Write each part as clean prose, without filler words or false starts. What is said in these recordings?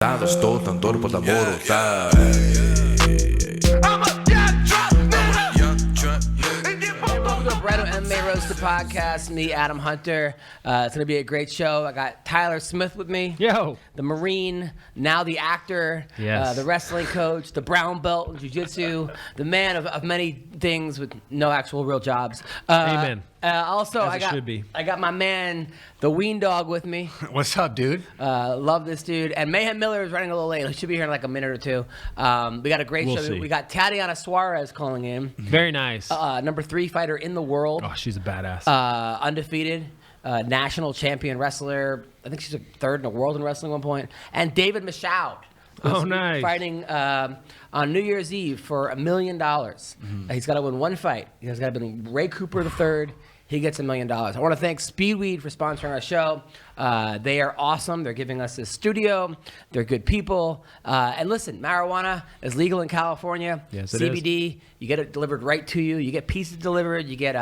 Sto tanto por the motor. MMA Roasted Podcast, me, Adam Hunter. It's going to be a great show. I got Tyler Smith with me. Yo. The Marine, now the actor, yes. The wrestling coach, the brown belt in jiu-jitsu, the man of many things with no actual real jobs. Amen. Also, As it I got my man, the Weendawg with me. What's up, dude? Love this dude. And Mayhem Miller is running a little late. He should be here in like a minute or two. We got a great show. See. We got Tatiana Suarez calling in. Very nice. Number 3 fighter in the world. Oh, she's a badass. Undefeated. National champion wrestler. I think she's a third in the world in wrestling at one point. And David Michaud. Oh, nice. Fighting on New Year's Eve for $1 million. He's got to win one fight. He's got to win Ray Cooper III. He gets $1 million. I want to thank Speedweed for sponsoring our show. They are awesome. They're giving us this studio. They're good people. And listen, marijuana is legal in California. Yes, it CBD, you get it delivered right to you. You get pieces delivered. You get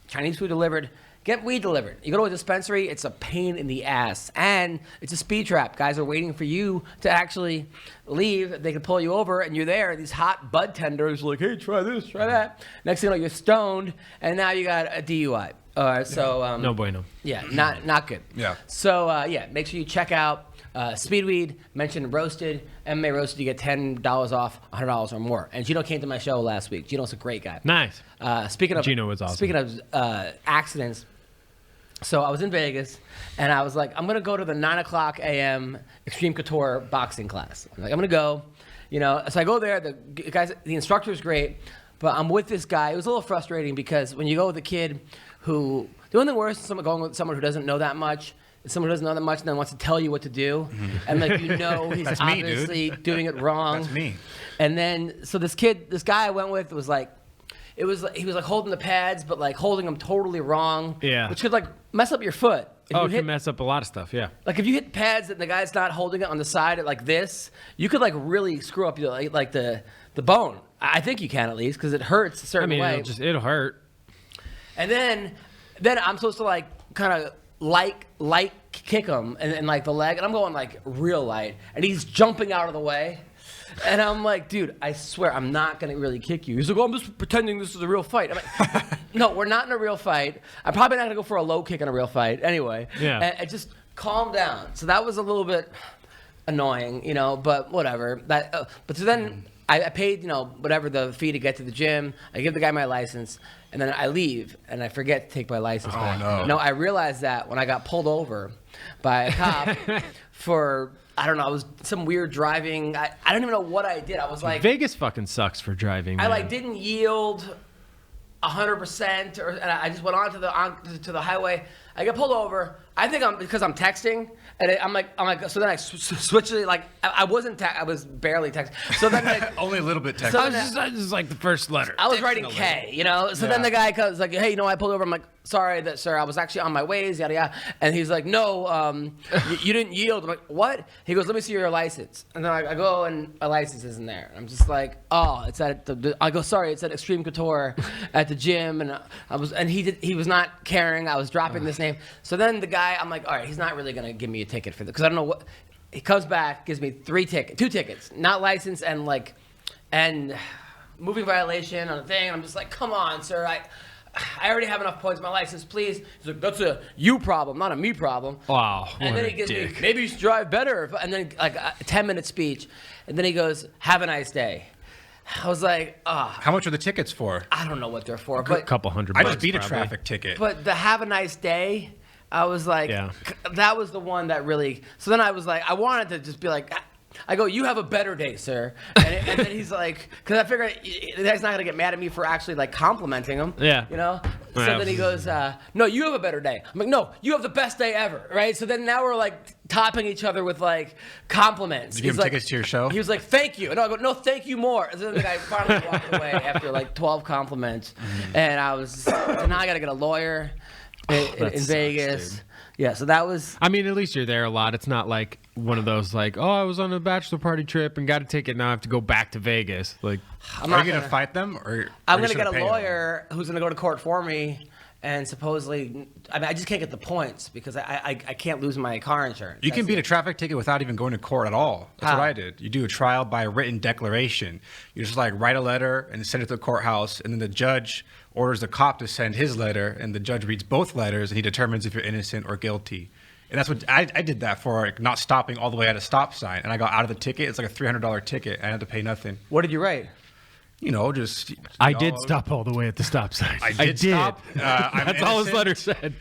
Chinese food delivered. Get weed delivered. You go to a dispensary, it's a pain in the ass. And it's a speed trap. Guys are waiting for you to actually leave. They can pull you over, and you're there. These hot bud tenders are like, hey, try this, try that. Next thing you know, you're stoned, and now you got a DUI. So no bueno. Yeah, not good. Yeah. So, make sure you check out Speedweed. Mention Roasted. MMA Roasted, you get $10 off, $100 or more. And Gino came to my show last week. Gino's a great guy. Nice. Speaking of Gino was awesome. Speaking of accidents, so I was in Vegas, and I was like, I'm going to go to the 9 o'clock a.m. Extreme Couture boxing class. I'm going to go, So I go there. The instructor's great, but I'm with this guy. It was a little frustrating because when you go with a kid who, the only thing worse is going with someone who doesn't know that much, is someone who doesn't know that much and then wants to tell you what to do. And he's That's me, obviously doing it wrong. That's me. And then, so this guy I went with was like, he was like holding the pads, but like holding them totally wrong. Yeah. Which could like mess up your foot. If It can mess up a lot of stuff, yeah. Like if you hit pads and the guy's not holding it on the side like this, you could like really screw up like the bone. I think you can at least because it hurts a certain way. It'll hurt. And then I'm supposed to like kind of light kick him and like the leg, and I'm going like real light, and he's jumping out of the way. And I'm like, dude, I swear I'm not going to really kick you. He's like, I'm just pretending this is a real fight. I'm like, no, we're not in a real fight. I'm probably not going to go for a low kick in a real fight anyway. Yeah. And just calm down. So that was a little bit annoying, but whatever. But so then I paid, whatever the fee to get to the gym. I give the guy my license, and then I leave, and I forget to take my license back. No. No, I realized that when I got pulled over by a cop for... I don't know. I was some weird driving. I don't even know what I did. I was like, Vegas fucking sucks for driving. I man. like didn't yield 100%, and I just went onto the highway. I get pulled over. I think because I'm texting, and I'm like. So then I switched it. Like I was barely texting. So then Only a little bit So technical. then This is like the first letter. I was writing K, So then the guy comes like, hey, I pulled over. I'm like, sorry, sir, I was actually on my ways, yada yada. And he's like, no, you didn't yield. I'm like, what? He goes, let me see your license. And then I go and my license isn't there. I'm just like, oh, it's at I go, sorry, it's at Extreme Couture at the gym, and he was not caring. I was dropping this name. So then the guy, I'm like, all right, he's not really gonna give me a ticket for this because I don't know what. He comes back, gives me 2 tickets, not license and moving violation on the thing. I'm just like, come on, sir. I already have enough points on my license, please. He's like, that's a you problem, not a me problem. Wow. And then he gives me, maybe you should drive better. And then like a 10-minute speech. And then he goes, have a nice day. I was like, How much are the tickets for? I don't know what they're for. a But couple $100. I just beat a probably. traffic ticket. But the have a nice day, I was like, Yeah. that was the one that really. So then I was like, I wanted to just be like, I go, you have a better day, sir. And then he's like, because I figured the guy's not going to get mad at me for actually like complimenting him. Yeah. So then he goes, no, you have a better day. I'm like, no, you have the best day ever, right? So then now we're like topping each other with like compliments. Did you give him like, tickets to your show? He was like, thank you. And I go, no, thank you more. And then the guy finally walked away after like 12 compliments. And I was, so now I got to get a lawyer in sucks, Vegas. dude. Yeah, so that was. I mean, at least you're there a lot. It's not like one of those like, oh, I was on a bachelor party trip and got a ticket. Now I have to go back to Vegas. Like, I'm Are not you going to fight them? Or I'm going going to to get a lawyer who's going to go to court for me and supposedly, I mean, I just can't get the points because I can't lose my car insurance. You can beat a traffic ticket without even going to court at all. That's How? what I did. You do a trial by a written declaration. You just like write a letter and send it to the courthouse, and then the judge orders the cop to send his letter, and the judge reads both letters, and he determines if you're innocent or guilty. And that's what I did that for, like, not stopping all the way at a stop sign, and I got out of the ticket. It's like a $300 ticket. I had to pay nothing. What did you write? You know, just. I did stop all the way at the stop sign. I did stop. I'm That's all his innocent. letter said.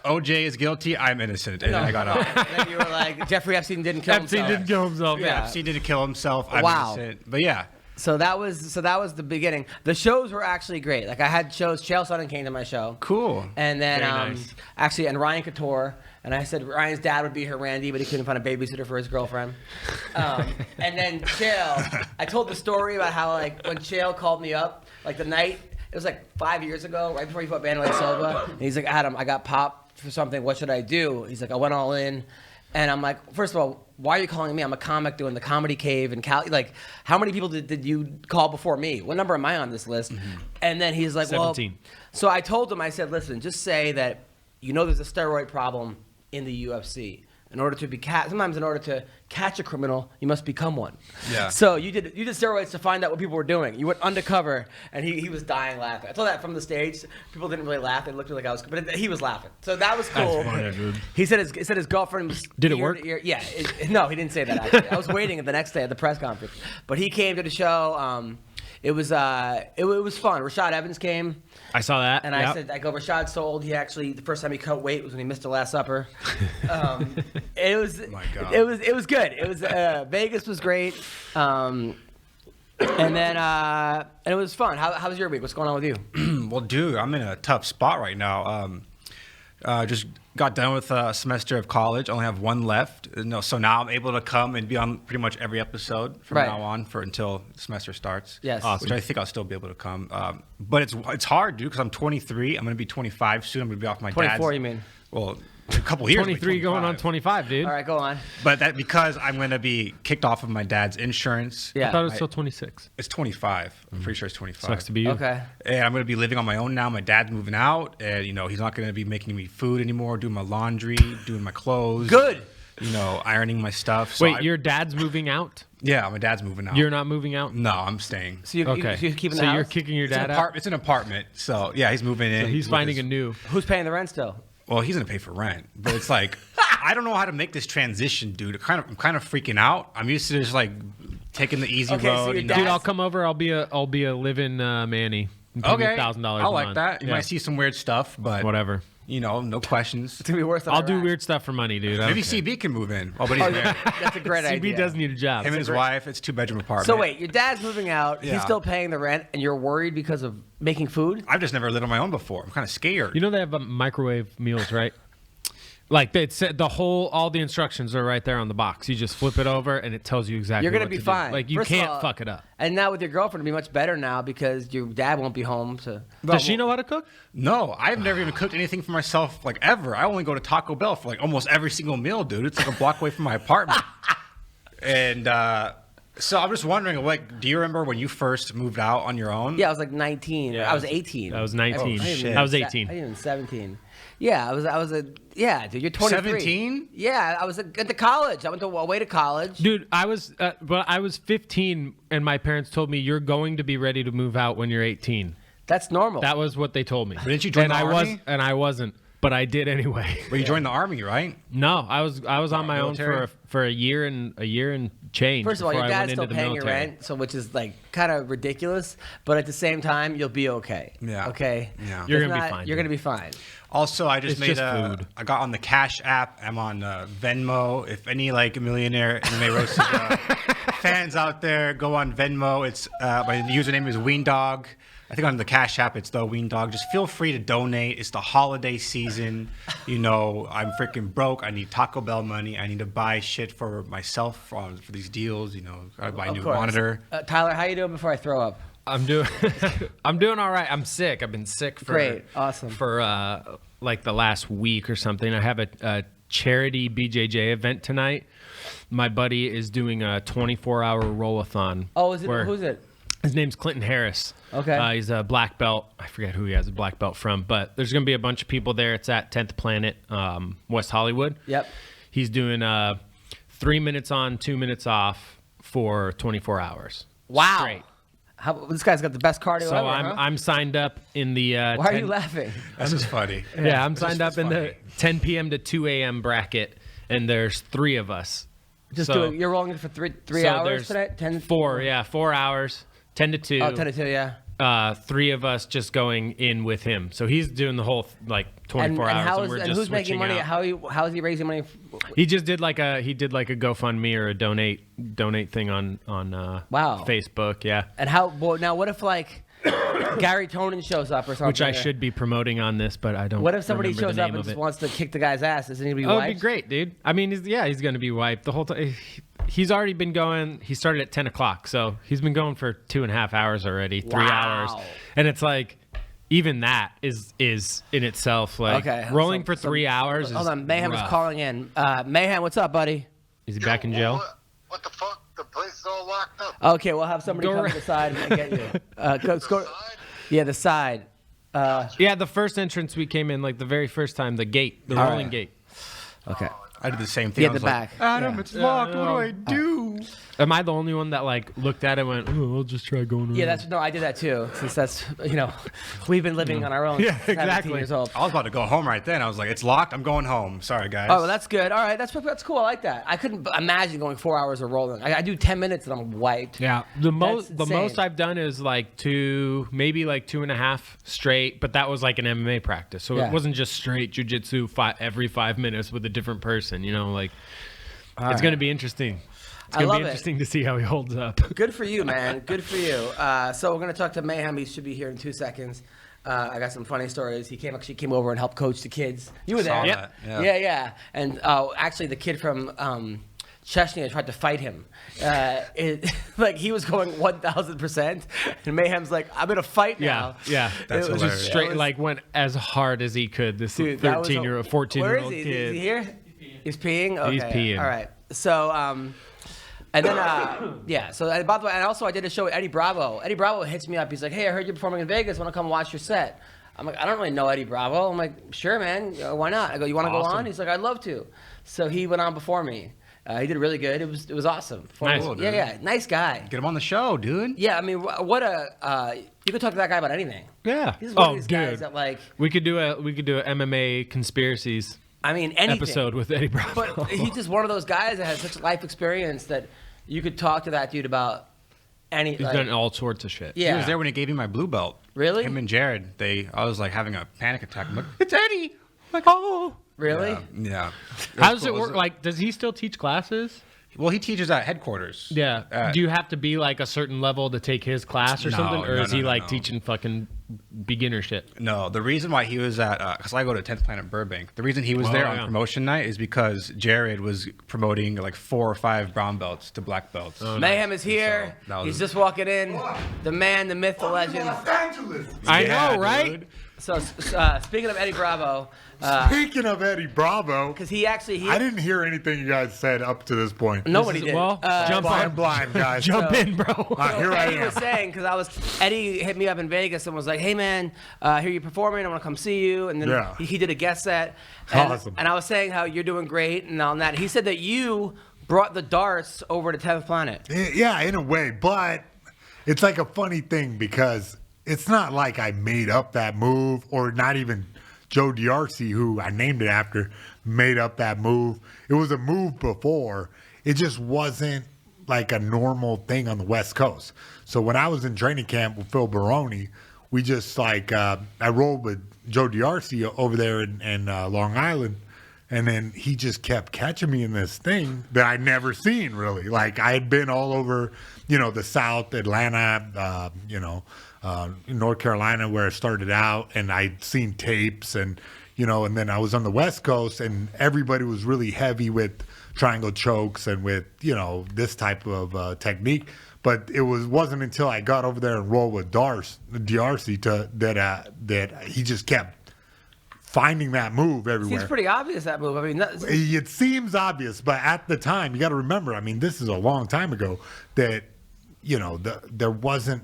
OJ is guilty. I'm innocent, and then I got out. And then you were like, Jeffrey Epstein didn't kill himself. Epstein didn't kill himself. Yeah. Epstein didn't kill himself. I'm Wow. innocent. But yeah. So that was the beginning. The shows were actually great. Like I had shows. Chael Sonnen came to my show. Cool. And then Very nice. actually, and Ryan Couture. And I said Ryan's dad would be here, Randy, but he couldn't find a babysitter for his girlfriend. And then Chael, I told the story about how like when Chael called me up, like the night, it was like 5 years ago, right before he fought Vanderlei Silva. And he's like, Adam, I got popped for something. What should I do? He's like, I went all in. And I'm like, first of all, why are you calling me? I'm a comic doing the Comedy Cave and Like, how many people did you call before me? What number am I on this list? And then he's like, 17. well, so I told him, I said, listen, just say that there's a steroid problem in the UFC. In order to be sometimes in order to catch a criminal, you must become one. Yeah. So you did steroids to find out what people were doing. You went undercover, and he was dying laughing. I told that from the stage. People didn't really laugh. They looked like I was, but he was laughing. So that was cool. That's funny, dude. He said his girlfriend was. Did it ear work? to ear. Yeah. No, he didn't say that. Actually, I was waiting the next day at the press conference, but he came to the show. It was fun. Rashad Evans came. I saw that. And I said, Rashad's so old. He actually, the first time he cut weight was when he missed the Last Supper. It was, My God. it was good. It was Vegas was great, and it was fun. How was your week? What's going on with you? Well, dude, I'm in a tough spot right now. Just got done with a semester of college. Only have one left. So now I'm able to come and be on pretty much every episode from Right. now on until the semester starts. Yes. Awesome. Which I think I'll still be able to come. But it's hard, dude, because I'm 23. I'm going to be 25 soon. I'm going to be off my 24, dad's. you mean? Well, a couple years. I'll be 23 going on 25. 25, dude. All right, go on. But that because I'm going to be kicked off of my dad's insurance. Yeah. I thought it was still 26. It's 25. I'm pretty sure it's 25. Sucks to be you. Okay. And I'm going to be living on my own now. My dad's moving out, and he's not going to be making me food anymore, doing my laundry, doing my clothes. Good. Ironing my stuff. So Wait, your dad's moving out? Yeah, my dad's moving out. You're not moving out? No, I'm staying. So you're keeping the So house? you're kicking your It's an, dad out? it's an apartment. So yeah, he's moving in. He's with finding his- a new. Who's paying the rent still? Well, he's gonna pay for rent, but it's like I don't know how to make this transition, dude. I'm kind of freaking out. I'm used to just like taking the easy Okay, so road. your you know? dad- Dude, I'll come over. I'll be a living Manny. Pay me Okay, $1,000 I a like month. that. You Yeah. might see some weird stuff, but Whatever. no questions. It's gonna be worse than I'll do Iraq. weird stuff for money, dude. I Maybe don't care. CB can move in. Oh, but he's married. That's a great CB idea. does need a job. Him and his wife. It's 2-bedroom apartment. So wait, your dad's moving out. Yeah. He's still paying the rent, and you're worried because of making food? I've just never lived on my own before. I'm kind of scared. You know they have microwave meals, right? Like they said, all the instructions are right there on the box. You just flip it over, and it tells you exactly. You're gonna what be to do. fine. Like you First of can't all- fuck it up. And now with your girlfriend, it'll be much better now because your dad won't be home. So Does she know how to cook? No, I've never even cooked anything for myself, like ever. I only go to Taco Bell for like almost every single meal, dude. It's like a block away from my apartment. And so I'm just wondering, like, do you remember when you first moved out on your own? yeah, I was like 19. Yeah, I was 18. I was 19. I shit. I was 18. I even 17. Yeah, I was dude, you're 23. 17? Yeah, I was at the college. I went away to college. Dude, I was 15, and my parents told me you're going to be ready to move out when you're 18. That's normal. That was what they told me. But didn't you join and the I army? I wasn't, but I did anyway. Well, you joined the army, right? No, I was on my own Military? for a year and change. First of all, before your I dad's went still into the paying your military. rent, so which is like kind of ridiculous. But at the same time, you'll be okay. Yeah. Okay. Yeah. You're It's gonna be not- fine, You're dude. gonna be fine. Also, I just It's made just food. I got on the Cash app. I'm on Venmo. If any like millionaire MMA roasted fans out there, go on Venmo. It's my username is Weendawg. I think on the Cash app it's the Weendawg. Just feel free to donate. It's the holiday season. I'm freaking broke. I need Taco Bell money. I need to buy shit for myself for these deals. Gotta buy a Of new course. monitor. Tyler, how you doing before I throw up? I'm doing all right. I'm sick. I've been sick for Great. Awesome. for like the last week or something. I have a charity BJJ event tonight. My buddy is doing a 24-hour roll-a-thon. Oh, is it? where Who's it? His name's Clinton Harris. Okay. He's a black belt. I forget who he has a black belt from, but there's going to be a bunch of people there. It's at 10th Planet, West Hollywood. Yep. He's doing 3 minutes on, 2 minutes off for 24 hours. Wow. Straight. This guy's got the best cardio So ever, I'm signed up in the. Why are you laughing? That's just funny. Yeah, I'm signed up in the funny. 10 p.m. to 2 a.m. bracket, and there's 3 of us. Just So- you're rolling it for three so hours there's today? 10? 4 hours, 10 to 2. Oh, 10 to 2, yeah. 3 of us just going in with him. So he's doing the whole 24 hours, and we're just who's making switching money? out. How is he raising money? He just did like a GoFundMe or a donate thing on Wow. Facebook, yeah. And now what if like Gary Tonin shows up or something? Which I should be promoting on this, but I don't. What if somebody remember shows the up name and of just it. wants to kick the guy's ass? Isn't he gonna be Oh, wiped? it'd be great, dude. I mean, he's going to be wiped the whole time. He's already been going. He started at 10 o'clock, so he's been going for 2.5 hours already, 3 hours, Wow. and it's like even that is in itself like Okay, rolling for 3 hours. Hold is on, Mayhem rough. is calling in. Mayhem, what's up, buddy? Is he back in jail? What the fuck? The place is all locked up. Okay, we'll have somebody Go come right- to the side and get you. Go, Side? yeah, the side. Yeah, the first entrance we came in, like the very first time, the gate, the All rolling right. gate. Okay. I did the same thing. Yeah, I was the like, back. Adam, Yeah. it's locked. What do I do? Am I the only one that like looked at it and went, "Oh, I'll just try going around"? Yeah, no, I did that too. Since that's we've been living on our own. Yeah, 17 exactly. Years old. I was about to go home right then. I was like, it's locked. I'm going home. Sorry, guys. Oh, well, that's good. All right, that's cool. I like that. I couldn't imagine going 4 hours of rolling. I do 10 minutes and I'm wiped. Yeah, the most insane. I've done is like 2, maybe like 2.5 straight, but that was like an MMA practice, so Yeah. it wasn't just straight jujitsu every 5 minutes with a different person. Like it's gonna be interesting. It's I gonna love be it. interesting to see how he holds up. Good for you, man. Good for you. So we're gonna talk to Mayhem. He should be here in 2 seconds. I got some funny stories. He came over and helped coach the kids. You were there. Saw Yep. that, Yeah. And actually, the kid from Chechnya tried to fight him. Like he was going 1,000%, and Mayhem's like, "I'm in a fight now." Yeah. That's It was hilarious. Just straight That was- like went as hard as he could. This Dude, that was 13-year-old, Where 14-year-old is he? kid. Is he here? He's peeing. Okay. He's peeing. All right. So, and then, yeah. So, and by the way, and also I did a show with Eddie Bravo. Eddie Bravo hits me up. He's like, "Hey, I heard you're performing in Vegas. Want to come watch your set?" I'm like, "I don't really know Eddie Bravo." I'm like, "Sure, man. Why not?" I go, "You want to go Awesome. on?" He's like, "I'd love to." So he went on before me. He did really good. It was awesome. Nice. Yeah, yeah. Nice guy. Get him on the show, dude. Yeah, I mean, what a you could talk to that guy about anything. Yeah. He's one of Oh, these guys dude. that like, We could do a MMA conspiracies I mean, anything. episode with Eddie Bravo. But he's just one of those guys that has such life experience that you could talk to that dude about any. He's like- done all sorts of shit. Yeah. He was there when he gave me my blue belt. Really? Him and Jared. I was like having a panic attack. I'm like, it's Eddie. I'm like, oh. Really? Yeah. How does it work? Like, does he still teach classes? Well, he teaches at headquarters. Yeah. Do you have to be like a certain level to take his class or No, something? Or no, is he no, like no. teaching fucking beginner shit? No, the reason why he was at, because I go to 10th Planet Burbank. The reason he was there on yeah. promotion night is because Jared was promoting like 4 or 5 brown belts to black belts. Mayhem is here. So, that was- He's just walking in. The man, the myth, the legend. I Yeah, know, right? dude. So speaking of Eddie Bravo, Speaking of Eddie Bravo, because he actually I didn't hear anything you guys said up to this point. nobody This is- did. well, jump I'm on. blind, guys. Jump So- in, bro. Here I Eddie am. was saying, because Eddie hit me up in Vegas and was like, "Hey man, here you're performing. I want to come see you." And then Yeah. he did a guest set. And, Awesome. And I was saying how you're doing great and all that. He said that you brought the darts over to 10th Planet. Yeah, in a way, but it's like a funny thing because it's not like I made up that move, or not even Joe D'Arcy, who I named it after, made up that move. It was a move before. It just wasn't like a normal thing on the West Coast. So when I was in training camp with Phil Baroni, we just like I rolled with Joe D'Arcy over there in Long Island. And then he just kept catching me in this thing that I'd never seen, really. Like, I had been all over, the South, Atlanta, North Carolina, where I started out, and I'd seen tapes, and then I was on the West Coast, and everybody was really heavy with triangle chokes and with, this type of technique. But it wasn't until I got over there and rolled with D'Arcy that he just kept finding that move everywhere. Seems pretty obvious, that move. I mean, It seems obvious, but at the time, you got to remember, this is a long time ago, that, there wasn't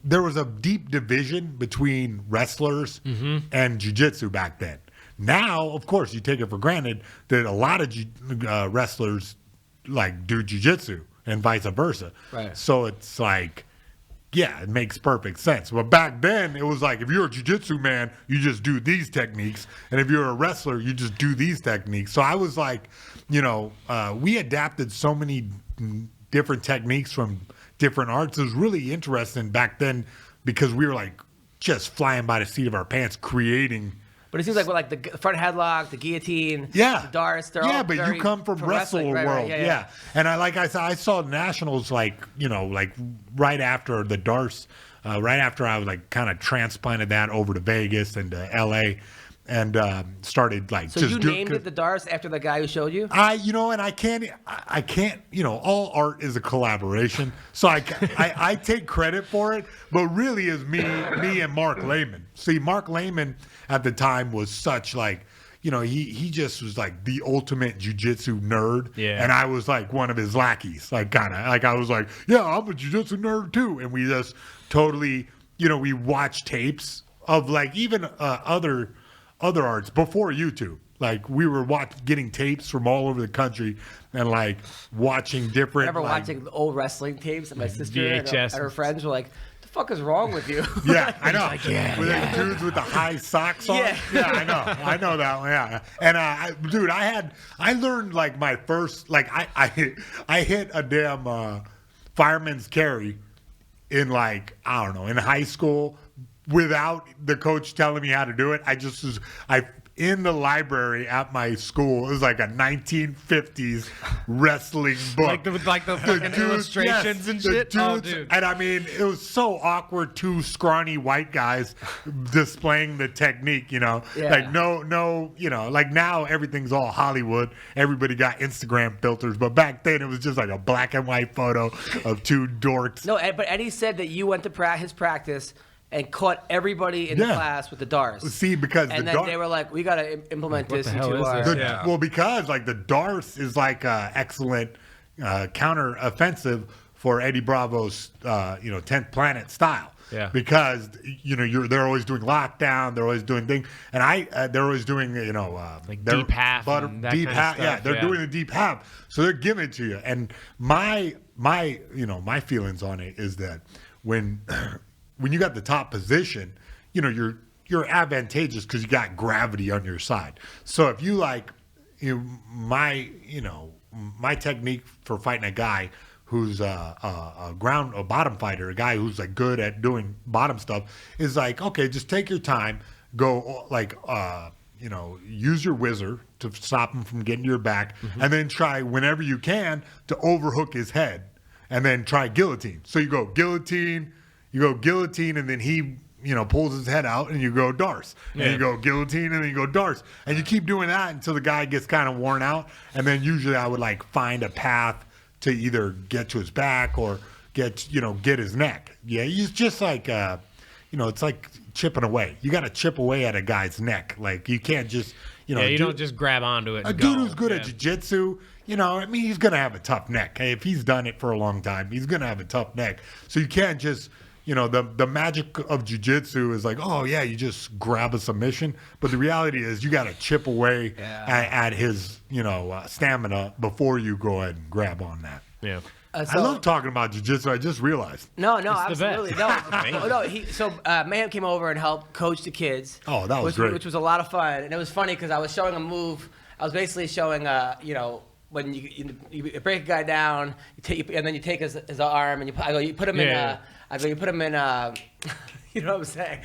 there was a deep division between wrestlers and jiu-jitsu back then. Now, of course, you take it for granted that a lot of wrestlers like do jiu-jitsu and vice versa. Right. So it's like, yeah, it makes perfect sense. But back then, it was like, if you're a jiu-jitsu man, you just do these techniques. And if you're a wrestler, you just do these techniques. So I was like, we adapted so many different techniques from different arts. It was really interesting back then because we were like just flying by the seat of our pants creating. But it seems like with like the front headlock, the guillotine, Yeah. the darts, they're all but very you come from wrestling right, world. right, Yeah. And I saw nationals like right after the darts, right after I was like kind of transplanted that over to Vegas and to LA and started like So you named it the darts after the guy who showed you? And I can't, all art is a collaboration. So I take credit for it, but really is me and Mark Lehman. See, Mark Lehman at the time was such like, he just was like the ultimate jiu-jitsu nerd. Yeah. And I was like one of his lackeys, like kind of like I was like, yeah, I'm a jiu-jitsu nerd too. And we just totally, we watched tapes of like even other arts before YouTube. Like we were getting tapes from all over the country and like watching different. I remember watching old wrestling tapes, and my sister and VHS. her friends were like, "The fuck is wrong with you?" Yeah, I know. yeah, with the dudes with the high socks on. Yeah. Yeah, I know that one. Yeah, and I learned like my first I hit a damn fireman's carry in like I don't know in high school without the coach telling me how to do it. I in the library at my school. It was like a 1950s wrestling book. Like the fucking illustrations and the shit? Oh, dudes- dude. And I mean, it was so awkward, two scrawny white guys displaying the technique, Yeah. Like no, like now everything's all Hollywood. Everybody got Instagram filters. But back then it was just like a black and white photo of two dorks. No, but Eddie said that you went to his practice and caught everybody in the class with the darts. See, because and the then they were like, "We got to implement this the hell into is our." this? Yeah. Well, because like the darts is like excellent counter offensive for Eddie Bravo's 10th Planet style. Yeah. Because they're always doing lockdown, they're always doing things, and they're always doing Like deep half and that deep kind of half. stuff, They're yeah. doing the deep half, so they're giving it to you. And my feelings on it is that when you got the top position, you're advantageous because you got gravity on your side. So if you like, my technique for fighting a guy who's a bottom fighter, a guy who's like good at doing bottom stuff, is like, okay, just take your time, go like use your whizzer to stop him from getting to your back, and then try whenever you can to overhook his head, and then try guillotine. So you go guillotine, and then he, pulls his head out, and you go darts. And you go guillotine, and then you go darts. And you keep doing that until the guy gets kind of worn out. And then usually I would, like, find a path to either get to his back or get his neck. Yeah, it's just like, it's like chipping away. You got to chip away at a guy's neck. Like, you can't just, you don't just grab onto it. A And dude go. who's good at jiu-jitsu, he's going to have a tough neck. Hey, if he's done it for a long time, he's going to have a tough neck. So you can't just, the magic of jiu-jitsu is like, oh, yeah, you just grab a submission. But the reality is you got to chip away at his, stamina before you go ahead and grab on that. Yeah. I love talking about jiu-jitsu. I just realized. No, the absolutely. Mayhem came over and helped coach the kids. Oh, that was great. Which was a lot of fun. And it was funny because I was showing a move. I was basically showing, when you break a guy down, and then you take his arm and you put him in. You put him in. You know what I'm saying?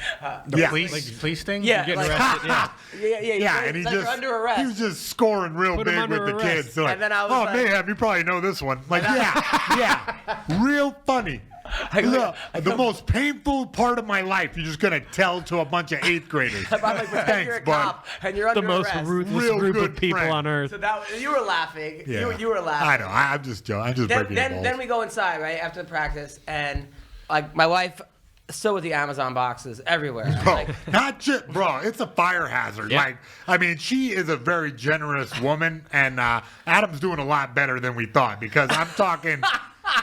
Police thing? Yeah, You're getting arrested. Yeah. Yeah. And You're under arrest. he was just scoring real Put him big under with the arrest. kids. They're like, And then I was oh, like- Mayhem, you probably know this one. Like, real funny. Look, the most painful part of my life, you're just going to tell to a bunch of 8th graders. I'm like, pretend Thanks, you're a bud. cop and you're under The most arrest. ruthless Real group good of people friend. on earth. So you were laughing. Yeah. You were laughing. I know. I'm just joking. I'm just breaking your balls. Then we go inside, right, after the practice, and like my wife still with the Amazon boxes everywhere. Bro, Like, not shit, bro. It's a fire hazard. Yeah. Like, I mean, she is a very generous woman, and Adam's doing a lot better than we thought because I'm talking.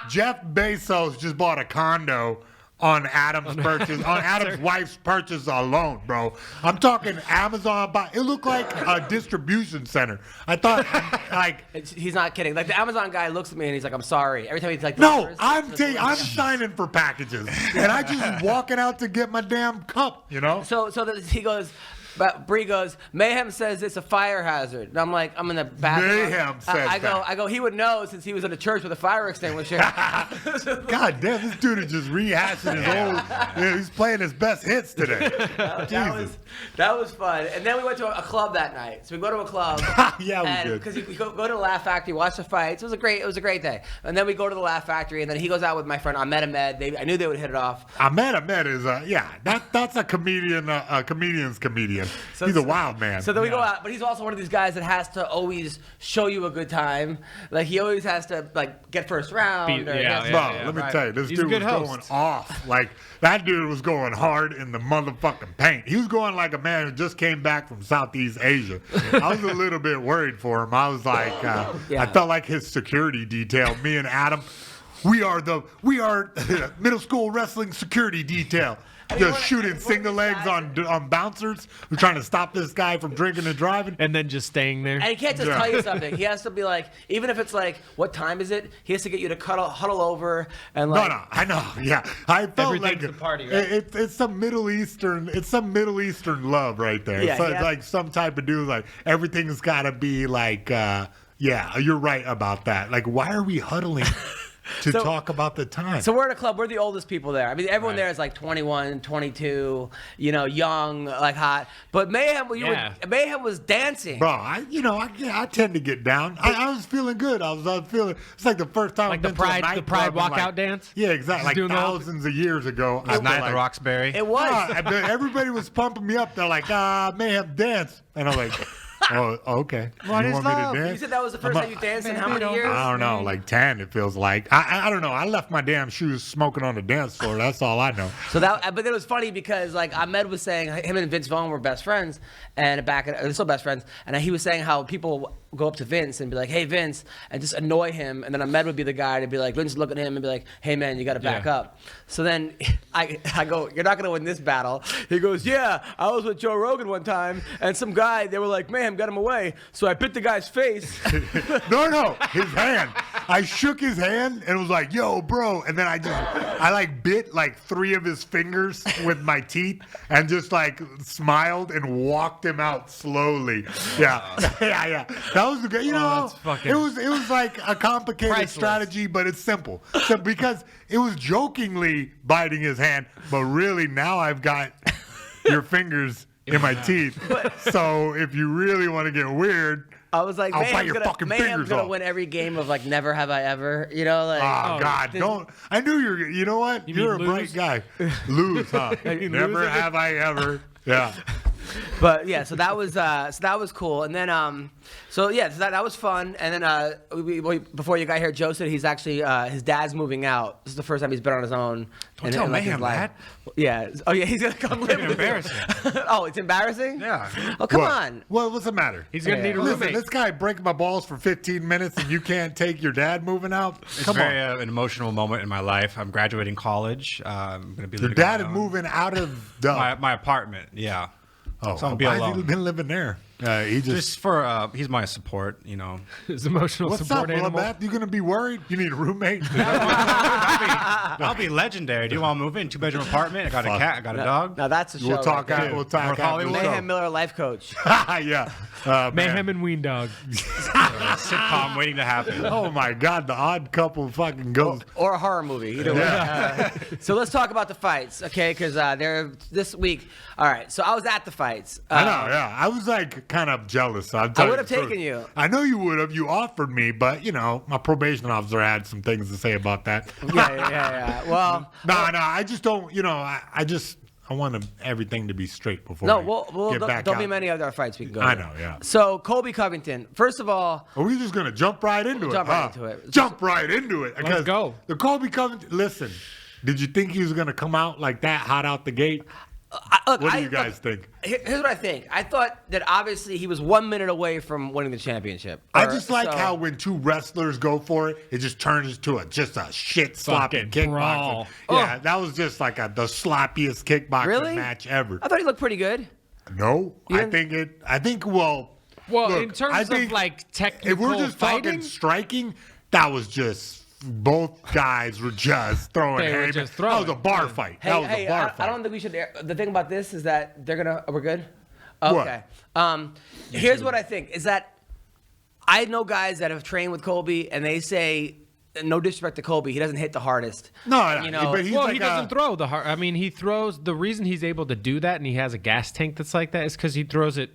Jeff Bezos just bought a condo on Adam's purchase, on Adam's wife's purchase alone, bro. I'm talking Amazon. It looked like a distribution center. I thought, like, He's not kidding. Like the Amazon guy looks at me and he's like, "I'm sorry." Every time he's like, no, I'm signing for packages, and I just walking out to get my damn cup, you know. So he goes. But Bree goes, Mayhem says it's a fire hazard. And I'm like, I'm in the bathroom. Mayhem says I go, he would know since he was in a church with a fire extinguisher. God damn, this dude is just rehashing his old. Yeah, he's playing his best hits today. That was fun. And then we went to a club that night. So we go to a club. Yeah, we did. Because we go to the Laugh Factory, watch the fights. It was a great day. And then we go to the Laugh Factory, and then he goes out with my friend Ahmed. I knew they would hit it off. Ahmed is that's a comedian, a comedian's comedian. He's a wild man. So then we go out, but he's also one of these guys that has to always show you a good time. Like he always has to like get first round. Let me tell you, this dude was going off. Like that dude was going hard in the motherfucking paint. He was going like a man who just came back from Southeast Asia. I was a little bit worried for him. I was like, I felt like his security detail. Me and Adam, we are middle school wrestling security detail. Just shooting single legs on bouncers who are trying to stop this guy from drinking and driving. And then just staying there. And he can't just tell you something. He has to be like, even if it's like, what time is it? He has to get you to huddle over and like. No, I know. Yeah, I felt like a party, right? It's some Middle Eastern. It's some Middle Eastern love right there. Yeah, it's like some type of dude. Like everything's got to be like. Yeah, you're right about that. Like, why are we huddling? To talk about the time. So we're at a club. We're the oldest people there. I mean, everyone there is like 21, 22, young, like hot. But Mayhem, Mayhem was dancing. Bro, I tend to get down. I was feeling good. I was feeling. It's like the first time like I've the been pride, to a the pride nightclub walkout dance. Yeah, exactly. Like thousands of years ago. It was night at the Roxbury. It was. Everybody was pumping me up. They're like, Mayhem dance, and I'm like. Oh, okay. What you is want me love? to dance? You said that was the first time you danced in how many years? I don't know, like 10 it feels like. I don't know. I left my damn shoes smoking on the dance floor. That's all I know. But it was funny because like Ahmed was saying him and Vince Vaughn were best friends and they're still best friends. And he was saying how people go up to Vince and be like, hey, Vince, and just annoy him. And then Ahmed would be the guy to be like, Vince would look at him and be like, hey, man, you got to back up. So then I go, you're not going to win this battle. He goes, yeah, I was with Joe Rogan one time and some guy, they were like, man, got him away. So I bit the guy's face. No, his hand. I shook his hand and was like, yo, bro. And then I bit like 3 of his fingers with my teeth and just like smiled and walked him out slowly. Yeah. That was the good, it was like a complicated strategy, but it's simple. So because it was jokingly biting his hand, but really now I've got your fingers in my teeth. So if you really want to get weird, I was like, I'll bite your fucking fingers Mayhem's gonna off. win every game of like Never Have I Ever. God, don't. I knew you know what? You're a bright guy. Lose, huh? Never have I ever. Yeah. But yeah, so that was cool, and then so that was fun, and then before you got here, Joe said he's actually his dad's moving out. This is the first time he's been on his own. Don't tell Mayhem that. Yeah. Oh yeah, he's gonna come live with embarrassing. Oh, it's embarrassing. Yeah. Oh come on. Well, what's the matter? He's gonna need a roommate. Listen, this guy breaking my balls for 15 minutes, and you can't take your dad moving out. It's an emotional moment in my life. I'm graduating college. I'm gonna be. Your dad is moving out of my apartment. Yeah. Oh, so I'll be why alone. has he been living there? Just for he's my support, His emotional What's support up, animal. Matt? You gonna be worried? You need a roommate? I'll be legendary. Do you want to move in? 2-bedroom apartment. I got a cat. I got a dog. Now that's a show. We'll talk right out. We'll talk North out. Hollywood. Mayhem Miller, life coach. Yeah. Mayhem and Weendawg. Sitcom waiting to happen. Oh my God, the Odd Couple fucking goes. Or a horror movie, either way. So let's talk about the fights, okay? Because they're this week. All right, so I was at the fights. I know, yeah. I was like kind of jealous. I would have taken you. I know you would have. You offered me, but my probation officer had some things to say about that. Yeah. Well, no. I just don't. I want everything to be straight before. no. I get back There'll be out. many other fights we can go. I to. know, yeah. So Colby Covington. First of all, Are we just gonna jump right into it? Jump right into it. Jump right into it. Let's go. The Colby Covington. Listen, did you think he was gonna come out like that, hot out the gate? What do you guys think? Here's what I think. I thought that obviously he was 1 minute away from winning the championship. I just like how when two wrestlers go for it, it just turns into just a shit sloppy Fucking kickboxing. brawl. Yeah, that was just like the sloppiest kickboxing match ever. I thought he looked pretty good. No, You I didn't- think well, Well, look, in terms I of think like technical if we're just fighting, talking striking, that was just both guys were just throwing. They were haymakers. just throwing. That was a bar fight. Hey, That was a bar I fight. don't think we should. The thing about this is that they're gonna. We're good. What? Okay. Here's what I think is that I know guys that have trained with Colby, and they say, no disrespect to Colby, he doesn't hit the hardest. No, you know, but he's well, like he doesn't throw the hard. I mean, he throws. The reason he's able to do that and he has a gas tank that's like that is because he throws it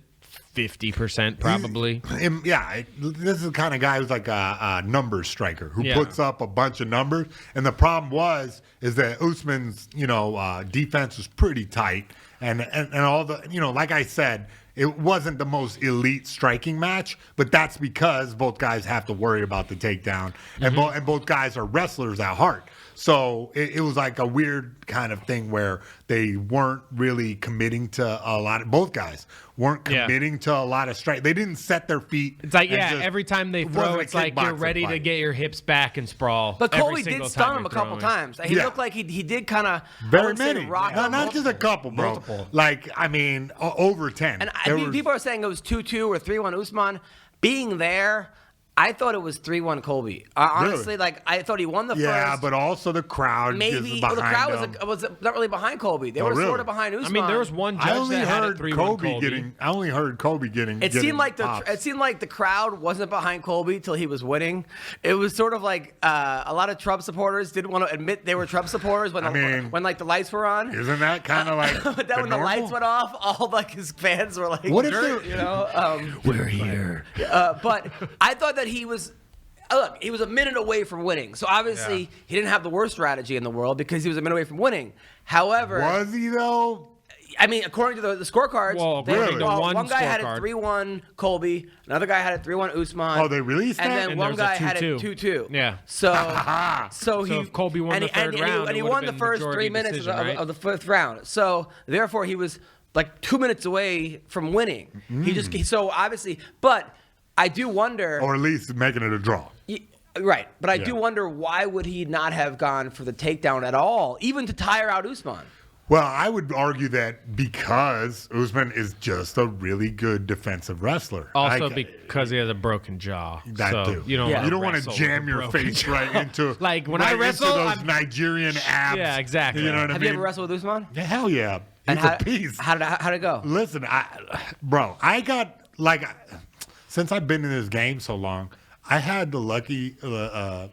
50% probably. This is the kind of guy who's like a numbers striker who Yeah. puts up a bunch of numbers. And the problem is that Usman's defense was pretty tight, and all the like I said, it wasn't the most elite striking match, but that's because both guys have to worry about the takedown, and both guys are wrestlers at heart. So it was like a weird kind of thing where they weren't really committing to a lot. Both guys weren't committing to a lot of strike. They didn't set their feet. It's like, and every time they it throw, wasn't a it's like you're kickboxing ready to fight. get your hips back and sprawl. But every Colby single did time stun him you're a couple throwing. times. He looked like he did kind of Very many. rock No, him. not just a couple, bro. Multiple. Like, I mean, over 10. And There I mean, was- people are saying it was 2-2 or 3-1 Usman. Being there, I thought it was 3-1 Colby. Honestly, like I thought he won the yeah, first. but also the crowd Maybe is well, behind the crowd him. was not really behind Colby. They were really? sort of behind Usman. I mean, there was one judge I only that had it heard 3-1 Colby getting. I only heard Colby getting. It seemed like pops. it seemed like the crowd wasn't behind Colby till he was winning. It was sort of like a lot of Trump supporters didn't want to admit they were Trump supporters when when like the lights were on. Isn't that kind of like? But then when the lights went off, all like his fans were like, What if "Dirt," they- We're here. But I thought that he was. Look, he was a minute away from winning. So obviously he didn't have the worst strategy in the world because he was a minute away from winning. However, Was he though? I mean, according to the scorecards, Well, according to one guy had it scorecard. 3-1 Colby, another guy had it 3-1 Usman. Oh, they released and that? then And one there was a guy had it 2-2. 2-2. Yeah. So So if Colby won the third round, and he it would've won the been first majority 3 minutes decision, right? of the fifth round. So therefore, he was like 2 minutes away from winning. So obviously, but I do wonder. Or at least making it a draw. Right, but I do Yeah. wonder why would he not have gone for the takedown at all, even to tire out Usman? Well, I would argue that because Usman is just a really good defensive wrestler. Also Like, because he has a broken jaw. that so too. You don't Yeah. wanna You don't want wrestle to with a jam your broken face jaw. right into Like, when right I into wrestle, those I'm- Nigerian abs. Yeah, exactly. You know what I Have mean? you ever wrestled with Usman? Yeah, hell yeah. He's And a piece. How did it go? Listen, I got like since I've been in this game so long, I had the lucky. I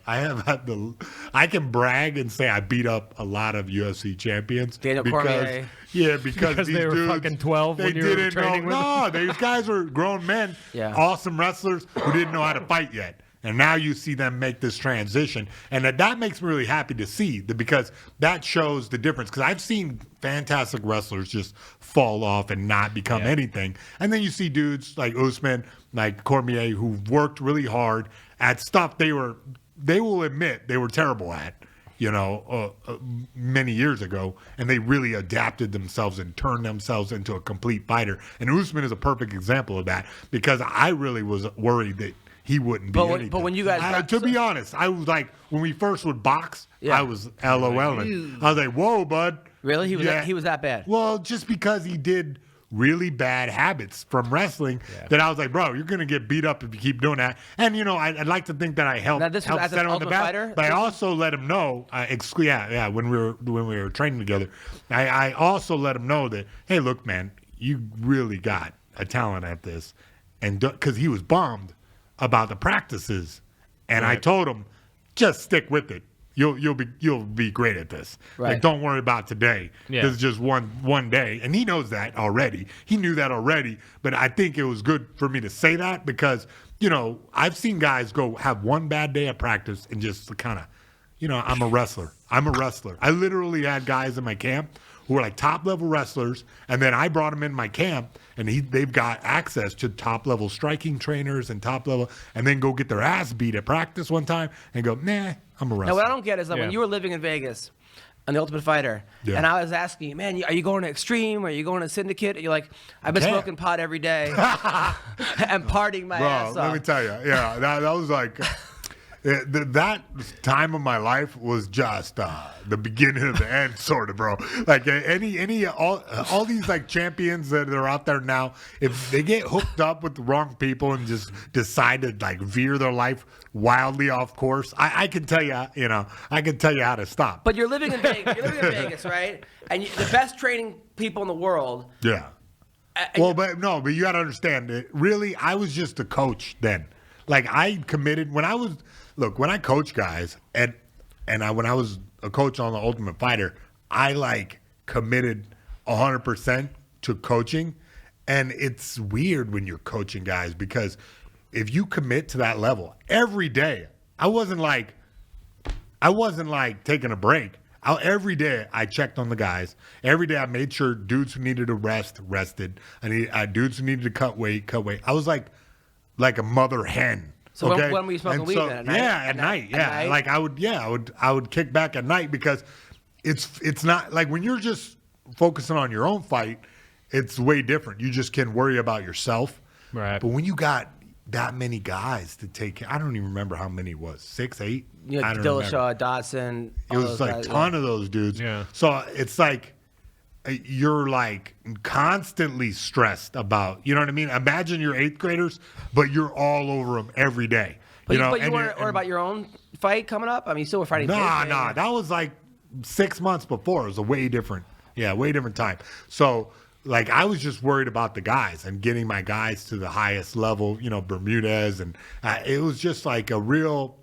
can brag and say I beat up a lot of UFC champions. Daniel because, Cormier. Yeah, because Because these they were dudes, fucking 12 they when you were didn't training with know. them? No, these guys were grown men, Yeah. awesome wrestlers who didn't know how to fight yet. And now you see them make this transition. And that makes me really happy to see because that shows the difference. Because I've seen fantastic wrestlers just fall off and not become anything. And then you see dudes like Usman, like Cormier, who worked really hard at stuff they will admit they were terrible at, many years ago. And they really adapted themselves and turned themselves into a complete fighter. And Usman is a perfect example of that because I really was worried that he wouldn't be anything. But when you guys to be honest, I was like, when we first would box, I was LOLing. I was like, whoa, bud. Really? He was that bad? Well, just because he did really bad habits from wrestling that I was like, bro, you're going to get beat up if you keep doing that. And, I'd like to think that I helped, Now, this was as set an him on the Ultimate back. Fighter? But I also let him know, when we were training together, I also let him know that, hey, look, man, you really got a talent at this. And because he was bummed about the practices, and I told him, just stick with it. You'll be great at this. Right. Like, don't worry about today. Yeah. This is just one day, and he knows that already. He knew that already. But I think it was good for me to say that because I've seen guys go have one bad day at practice and just kind of, I'm a wrestler. I literally had guys in my camp who were like top level wrestlers, and then I brought them in my camp, and they've got access to top level striking trainers and top level, and then go get their ass beat at practice one time and go, nah, I'm a wrestler. Now, what I don't get is that when Yeah. you were living in Vegas, on The Ultimate Fighter. Yeah. And I was asking you, man, are you going to Extreme? Are you going to Syndicate? And you're like, I've been Yeah. smoking pot every day and partying my ass Bro, off. let me tell you, yeah, that was like that time of my life was just the beginning of the end, sort of, bro. Like all these like champions that are out there now, if they get hooked up with the wrong people and just decide to like veer their life wildly off course, I can tell you, I can tell you how to stop. But you're living in Vegas, Vegas, right? And the best training people in the world. Yeah. Well, but you got to understand it. Really, I was just a coach then. Like I committed when I coach guys and when I was a coach on the Ultimate Fighter, I like committed 100% to coaching. And it's weird when you're coaching guys because if you commit to that level every day, I wasn't like taking a break. Every day I checked on the guys. Every day I made sure dudes who needed to rest, rested. Dudes who needed to cut weight. I was like a mother hen. So okay? when were you smoking weed then? At night? Yeah, at night. Yeah, night? like I would kick back at night because it's not like when you're just focusing on your own fight, it's way different. You just can worry about yourself. Right. But when you got that many guys to take care, I don't even remember how many it was. 6, 8? You know, I don't remember. Dillashaw, Dotson. It was like a ton of those dudes. Yeah. So it's like you're like constantly stressed about, you know what I mean? Imagine you're 8th graders, but you're all over them every day. But you and weren't worried about your own fight coming up? I mean, you still were fighting. Nah. kids, right? That was like 6 months before. It was a way different time. So like I was just worried about the guys and getting my guys to the highest level, Bermudez. And it was just like a real,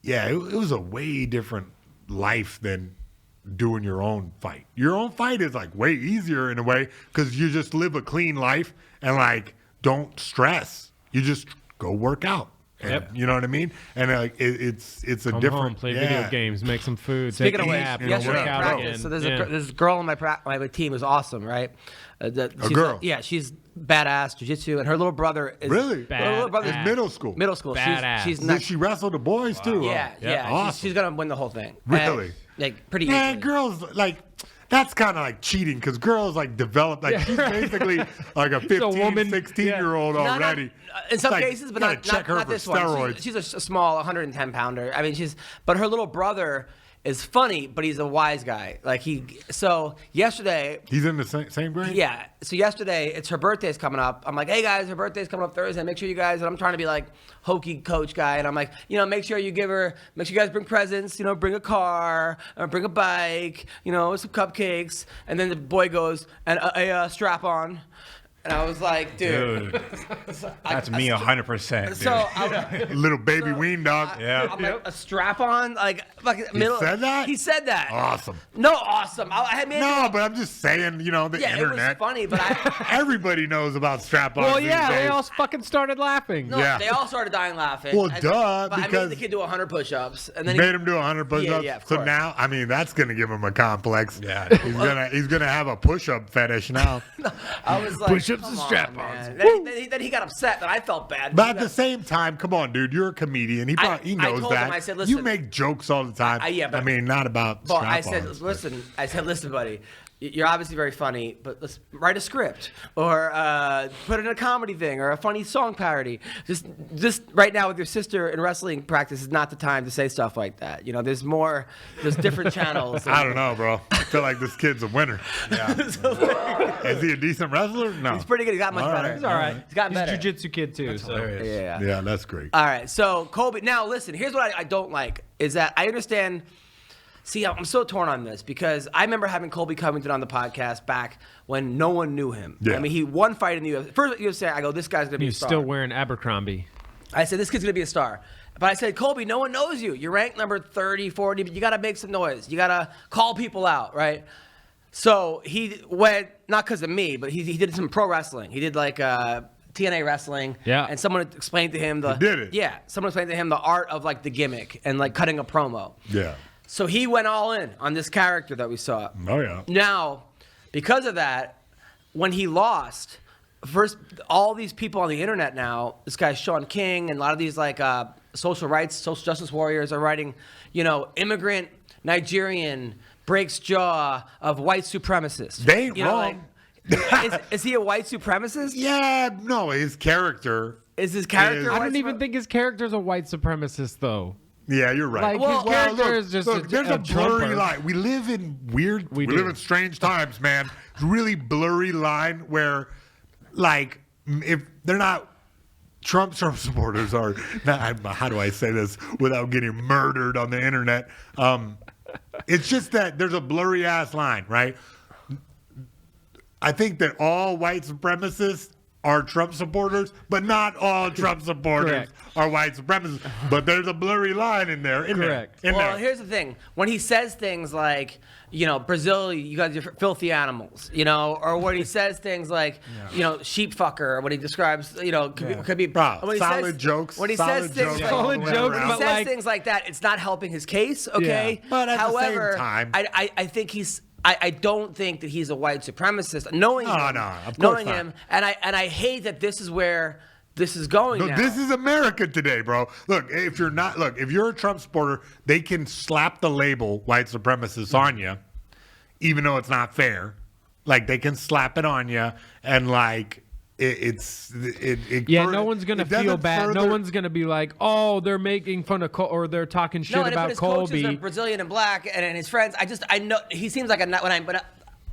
it was a way different life than doing your own fight. Your own fight is like way easier in a way because you just live a clean life and like don't stress. You just go work out. And, Yep. You know what I mean? And like it's a Come different home, play video games, make some food. Speaking take of a which, nap, yesterday work in out practice, again. so there's Yeah. this girl on my team who's awesome, right? She's girl? She's badass jiu-jitsu, and her little brother is Really? Her little brother's Badass. middle school. middle school. Badass. She's Did not. she wrestle the boys too? Yeah. Awesome. She's gonna win the whole thing. Really? And, like pretty Man, easily. girls like that's kind of like cheating because girls like develop like she's basically like a 15, woman. 16-year-old Not- already. in some Like, cases, but gotta not, check her not for this steroids. one. She's a small 110 pounder. I mean, but her little brother is funny, but he's a wise guy. So yesterday, He's in the same grade? yeah. So yesterday, it's her birthday's coming up. I'm like, hey guys, her birthday's coming up Thursday. Make sure you guys, and I'm trying to be like hokey coach guy, and I'm like, make sure you guys bring presents, bring a car, or bring a bike, some cupcakes, and then the boy goes and a strap on. And I was like, dude. That's me 100%. Dude. So I, Little baby Weendawg. Yeah. I'm like, a strap on, like middle. said that? He said that. Awesome. No, awesome. I had made No, but I'm just saying, the yeah, internet. it was funny, but Everybody knows about strap-ons. Well, these yeah, they days. all fucking started laughing. no, Yeah. they all started dying laughing. Well, I- duh, But I because- made the kid do 100 push-ups, and then Made him do 100 push-ups. Yeah, of so course. now, I mean, that's gonna give him a complex. Yeah. He's gonna have a push-up fetish now. I was like, Push-ups come and on, strap-ons. man. Then he got upset that I felt bad. But at the same time, come on, dude, you're a comedian. He I knows told that. him, I said, you listen, make jokes all the time. yeah, but- I mean, not about Well, I strap-ons, said, listen, buddy, you're obviously very funny, but let's write a script or put in a comedy thing or a funny song parody. Just right now with your sister in wrestling practice is not the time to say stuff like that. There's different channels. I don't know, bro. I feel like this kid's a winner. Is he a decent wrestler? No. He's pretty good. He got much All better. right. He's all right. He's gotten He's better. a jiu-jitsu kid too. So. Yeah. Yeah, that's great. All right. So Colby, now listen. Here's what I don't like is that I understand. See, I'm so torn on this because I remember having Colby Covington on the podcast back when no one knew him. Yeah. I mean, he won fight in the UFC. First UFC, I go, this guy's gonna be a He's star. still wearing Abercrombie. I said, this kid's going to be a star. But I said, Colby, no one knows you. You're ranked number 30, 40, but you got to make some noise. You got to call people out, right? So he went, not because of me, but he did some pro wrestling. He did like TNA wrestling. Yeah. And someone explained to him He did it. Yeah. Someone explained to him the art of like the gimmick and like cutting a promo. Yeah. So he went all in on this character that we saw. Oh, yeah. Now, because of that, when he lost, first, all these people on the internet now, this guy Sean King and a lot of these like social rights, social justice warriors are writing, immigrant Nigerian breaks jaw of white supremacists. They ain't You know, wrong. is he a white supremacist? Yeah, no, his character. Is his character? I white don't even think his character's a white supremacist, though. Yeah, you're right. Like, his character look, is just look, there's a blurry Trumper. line. We live in weird. We do. live in strange times, man. It's a really blurry line where, like, if they're not. Trump supporters are not, how do I say this without getting murdered on the internet? It's just that there's a blurry ass line, right? I think that all white supremacists are Trump supporters, but not all Trump supporters Correct. are white supremacists. But there's a blurry line in there. Correct. Well, here's the thing. When he says things like, you know, Brazil, you guys are filthy animals, you know, or when he says things like, you know, sheep fucker, or when he describes, you know, could be Bro, when he solid says, jokes. When he solid says things jokes like, all the Solid way jokes, around. when he but says like- things like that, it's not helping his case, okay? Yeah. But at the same However, time- I think he's. I don't think that he's a white supremacist. Knowing No, him, no, of course knowing not. him, and I hate that this is where this is going No, now. this is America today, bro. Look, if you're a Trump supporter, they can slap the label white supremacist on you, even though it's not fair. Like, they can slap it on you, and like it Yeah, further- no one's gonna it doesn't feel bad. No further- one's gonna be like, "Oh, they're making fun of or they're talking shit No, and about but his coaches are Colby." Brazilian and black, and his friends. I know he seems like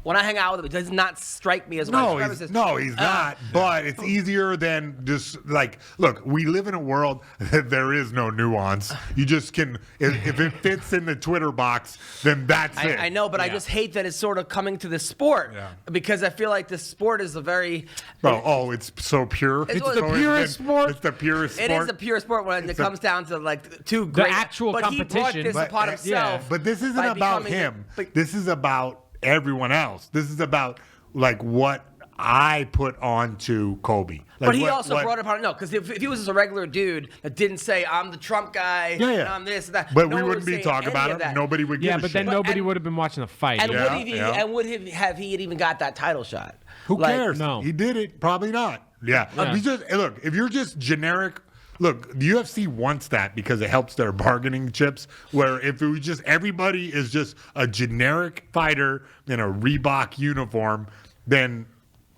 when I hang out with him, it does not strike me as a No, white he's, supremacist. no, he's not. But it's easier than just like, look, we live in a world that there is no nuance. You just can, if it fits in the Twitter box, then that's it. I know, but I just hate that it's sort of coming to this sport because I feel like this sport is a very. Bro, oh, it's so pure. It's so the purest sport. It's the purest sport. It is a pure sport when it comes down to like two The great. actual but he brought competition. this But, upon yeah, himself. But this isn't by about becoming- him. but- This is about everyone else. This is about like what I put onto Colby. Like, But he what- also what- brought it upon no, because if he was just a regular dude that didn't say I'm the Trump guy, Yeah, yeah. and I'm this and that, But no we one wouldn't would be say talking any about of him. that. Nobody would give Yeah, a but shit. then nobody and- would have been watching the fight. And Yeah, would he? yeah. And would he have he even got that title shot? Who Like, cares? no. He did it. Probably not. Yeah. Yeah. We just, hey, look, if you're just generic, look, the UFC wants that because it helps their bargaining chips. Where if it was just everybody is just a generic fighter in a Reebok uniform, then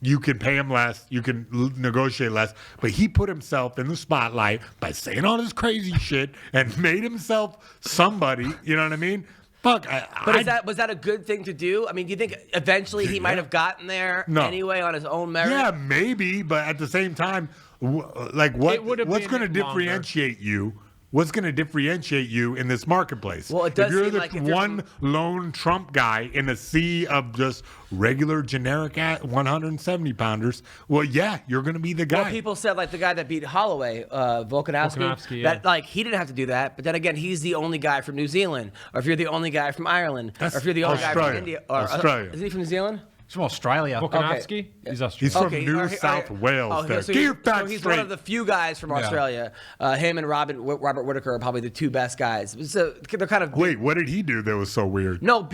you can pay him less, you can negotiate less. But he put himself in the spotlight by saying all this crazy shit and made himself somebody. You know what I mean? Fuck. But was that a good thing to do? I mean, do you think eventually he might have gotten there No. anyway on his own merit? Yeah, maybe, but at the same time, like It would have what's been going to longer. differentiate you? What's going to differentiate you in this marketplace? Well, it does if you're seem the like if you're one lone Trump guy in a sea of just regular generic 170 pounders, well, yeah, you're going to be the guy. Well, people said like the guy that beat Holloway, Volkanovski, Volkanovski, yeah. that like he didn't have to do that. But then again, he's the only guy from New Zealand, or if you're the only guy from Ireland, or if you're the only guy Australia. from India, or Australia. Isn't he from New Zealand? He's from Australia. Volkanovski? He's He's Australian. from New or- South or- Wales. oh, there. so Keep that he's straight. one of the few guys from Australia. Him and Robert Whitaker are probably the two best guys. So they're kind of Wait, what did he do that was so weird? No,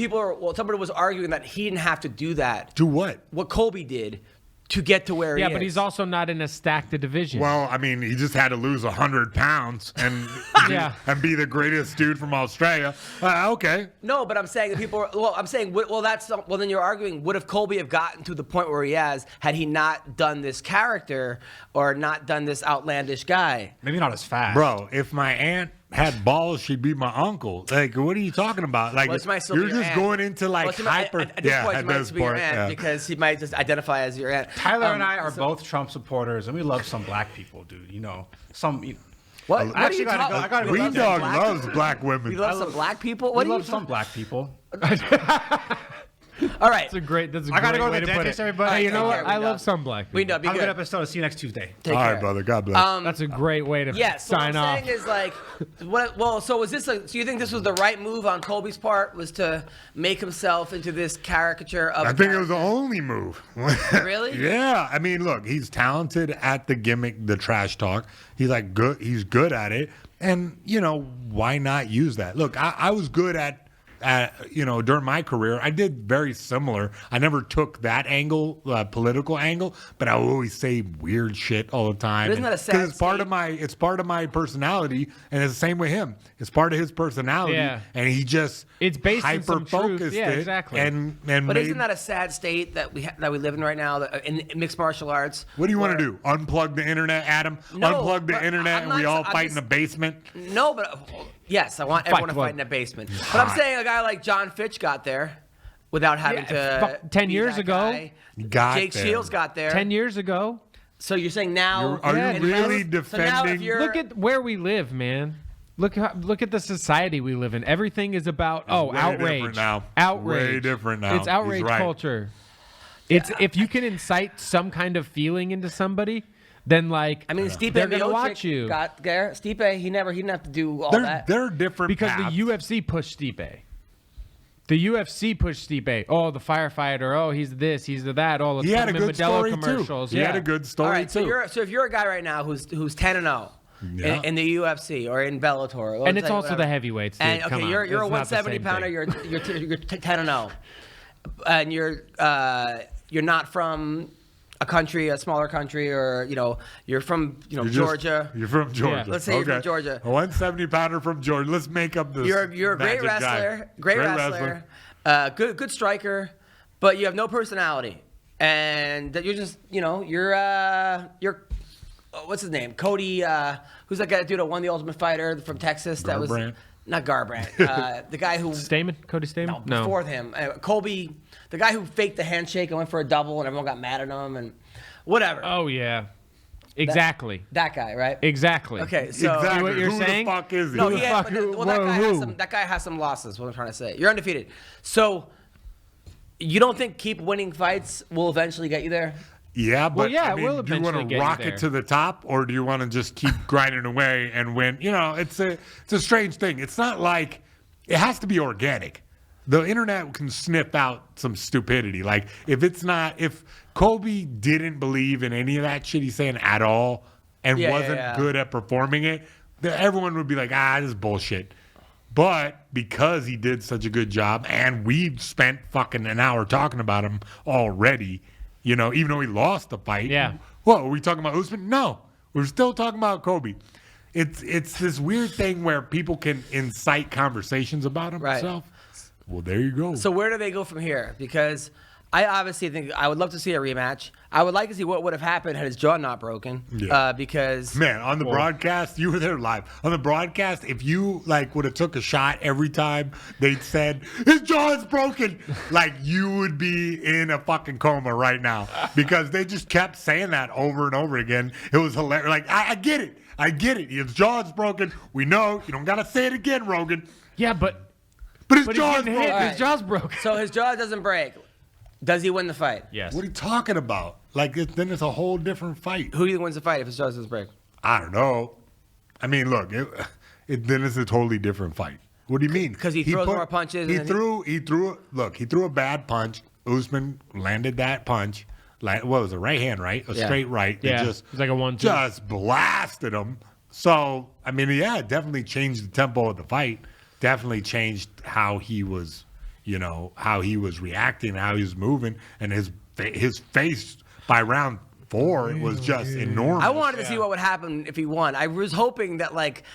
somebody was arguing that he didn't have to do that. Do what? What Colby did to get to where he Yeah, is. but he's also not in a stacked division. Well, I mean, he just had to lose 100 pounds and Yeah. and be the greatest dude from Australia. Okay. No, but I'm saying that people. I'm saying. Well, then you're arguing. Would have Colby have gotten to the point where he has had he not done this character or not done this outlandish guy? Maybe not as fast. Bro, if my aunt had balls, she'd be my uncle. Like, what are you talking about? Like, Well, it might still you're be your just aunt. going into like Well, it might- hyper. At this point, at it might this be your point, aunt yeah. because he might just identify as your aunt. Tyler and I are so- both Trump supporters, and we love some black people, dude. You know, some. What? I What actually are you gotta talking? go- I gotta go You love love some Weendawg black loves people? black women. You love some black people? We What do you love some black people. All right. that's a great I gotta great go to way the to put dentist, it. everybody. Hey, you know Take what? care, I Weendawg. love some black people. Weendawg, be Have a good good. episode. See you next Tuesday. Take All care. right, brother. God bless. That's a great way to Yeah, so sign what I'm off. saying is like, so was this so you think this was the right move on Colby's part, was to make himself into this caricature of I think it was the only move. Really? Yeah. I mean, look, he's talented at the gimmick, the trash talk. He's like good. He's good at it. And, you know, why not use that? Look, I was good at during my career, I did very similar. I never took that angle, political angle, but I would always say weird shit all the time. But isn't that a sad 'cause it's part state? of my personality, and it's the same with him. It's part of his personality, and he just It's based on some truth. hyper-focused Yeah, it. exactly. And But made, isn't that a sad state that we live in right now in mixed martial arts? what do you want to do? Unplug the internet, Adam? No, Unplug the but internet, I'm and we not- all I'm fight just- in the basement. No, but yes, I want everyone to club. fight in a basement. But I'm saying a guy like John Fitch got there without having to. 10 be years that ago. guy. Got Jake there. Shields got there. 10 years ago. So you're saying now? Are Yeah, you dude. really So now if defending? you're- Look at where we live, man. Look at the society we live in. Everything is about way outrage. different now. Outrage. Way different now. It's He's outrage right. culture. It's if you can incite some kind of feeling into somebody, then like I mean, Stipe they're gonna Miocic watch you got there. Stipe, he didn't have to do all They're that. different because paths. the UFC pushed Stipe. The UFC pushed Stipe. Oh, the firefighter. Oh, he's this. He's that. Oh, let's He put had a him in good Modelo story commercials. too. He Yeah. had a good story all right, too. so if you're a guy right now who's 10-0 Yeah. in the UFC or in Bellator, or And it's like also whatever. the heavyweights. Dude. And Come okay, on. you're a It's not the 170 same pounder. thing. You're 10-0, and you're not from a country, a smaller country, or you're from Georgia. You're from Georgia. Let's say you're from Georgia. A 170 pounder from Georgia. Let's make up this. You're a great magic guy. wrestler, great wrestler, good striker, but you have no personality, and that you're just you're what's his name? Cody, who's that guy dude that won the Ultimate Fighter from Texas? That was Garbrandt? not Garbrandt. The guy who Cody Stamen? no, before him, Colby, the guy who faked the handshake and went for a double, and everyone got mad at him and whatever. Oh yeah. Exactly. That guy, right? Exactly. Okay, so Exactly. what you're Who saying? the fuck is he? no, Who he the had, fuck- but, well, that whoa, guy who? has some. That guy has some losses. What I'm trying to say, you're undefeated. So you don't think keep winning fights will eventually get you there? Yeah, but yeah, I mean, we'll do you want eventually to get you rock there. it to the top, or do you want to just keep grinding away and win? It's a strange thing. It's not like it has to be organic. The internet can sniff out some stupidity. Like if Kobe didn't believe in any of that shit he's saying at all and wasn't good at performing it, then everyone would be like, this is bullshit. But because he did such a good job, and we've spent fucking an hour talking about him already, even though he lost the fight. Yeah. What, are we talking about Usman? No. We're still talking about Kobe. It's this weird thing where people can incite conversations about himself. Well, there you go. So where do they go from here? Because I obviously think I would love to see a rematch. I would like to see what would have happened had his jaw not broken. Yeah. Because Man, on the broadcast, you were there live. On the broadcast, if you would have took a shot every time they said his jaw is broken, you would be in a fucking coma right now because they just kept saying that over and over again. It was hilarious. I get it. I get it. His jaw is broken. We know. You don't gotta say it again, Rogan. Yeah, but But his he's jaw is getting hit. broken. His jaw's broken. so his jaw doesn't break. Does he win the fight? Yes. What are you talking about? Then it's a whole different fight. Who do you think wins the fight if his jaw doesn't break? I don't know. I mean, look, then it's a totally different fight. What do you mean? 'Cause he throws more punches He and threw a bad punch. Usman landed that punch. What was it? Right hand, right? A straight right. Yeah. Just, It was like a 1-2. Just blasted him. So, I mean, yeah, it definitely changed the tempo of the fight. Definitely changed how he was, how he was reacting, how he was moving, and his face by round 4 was just enormous. I wanted to see what would happen if he won. I was hoping that,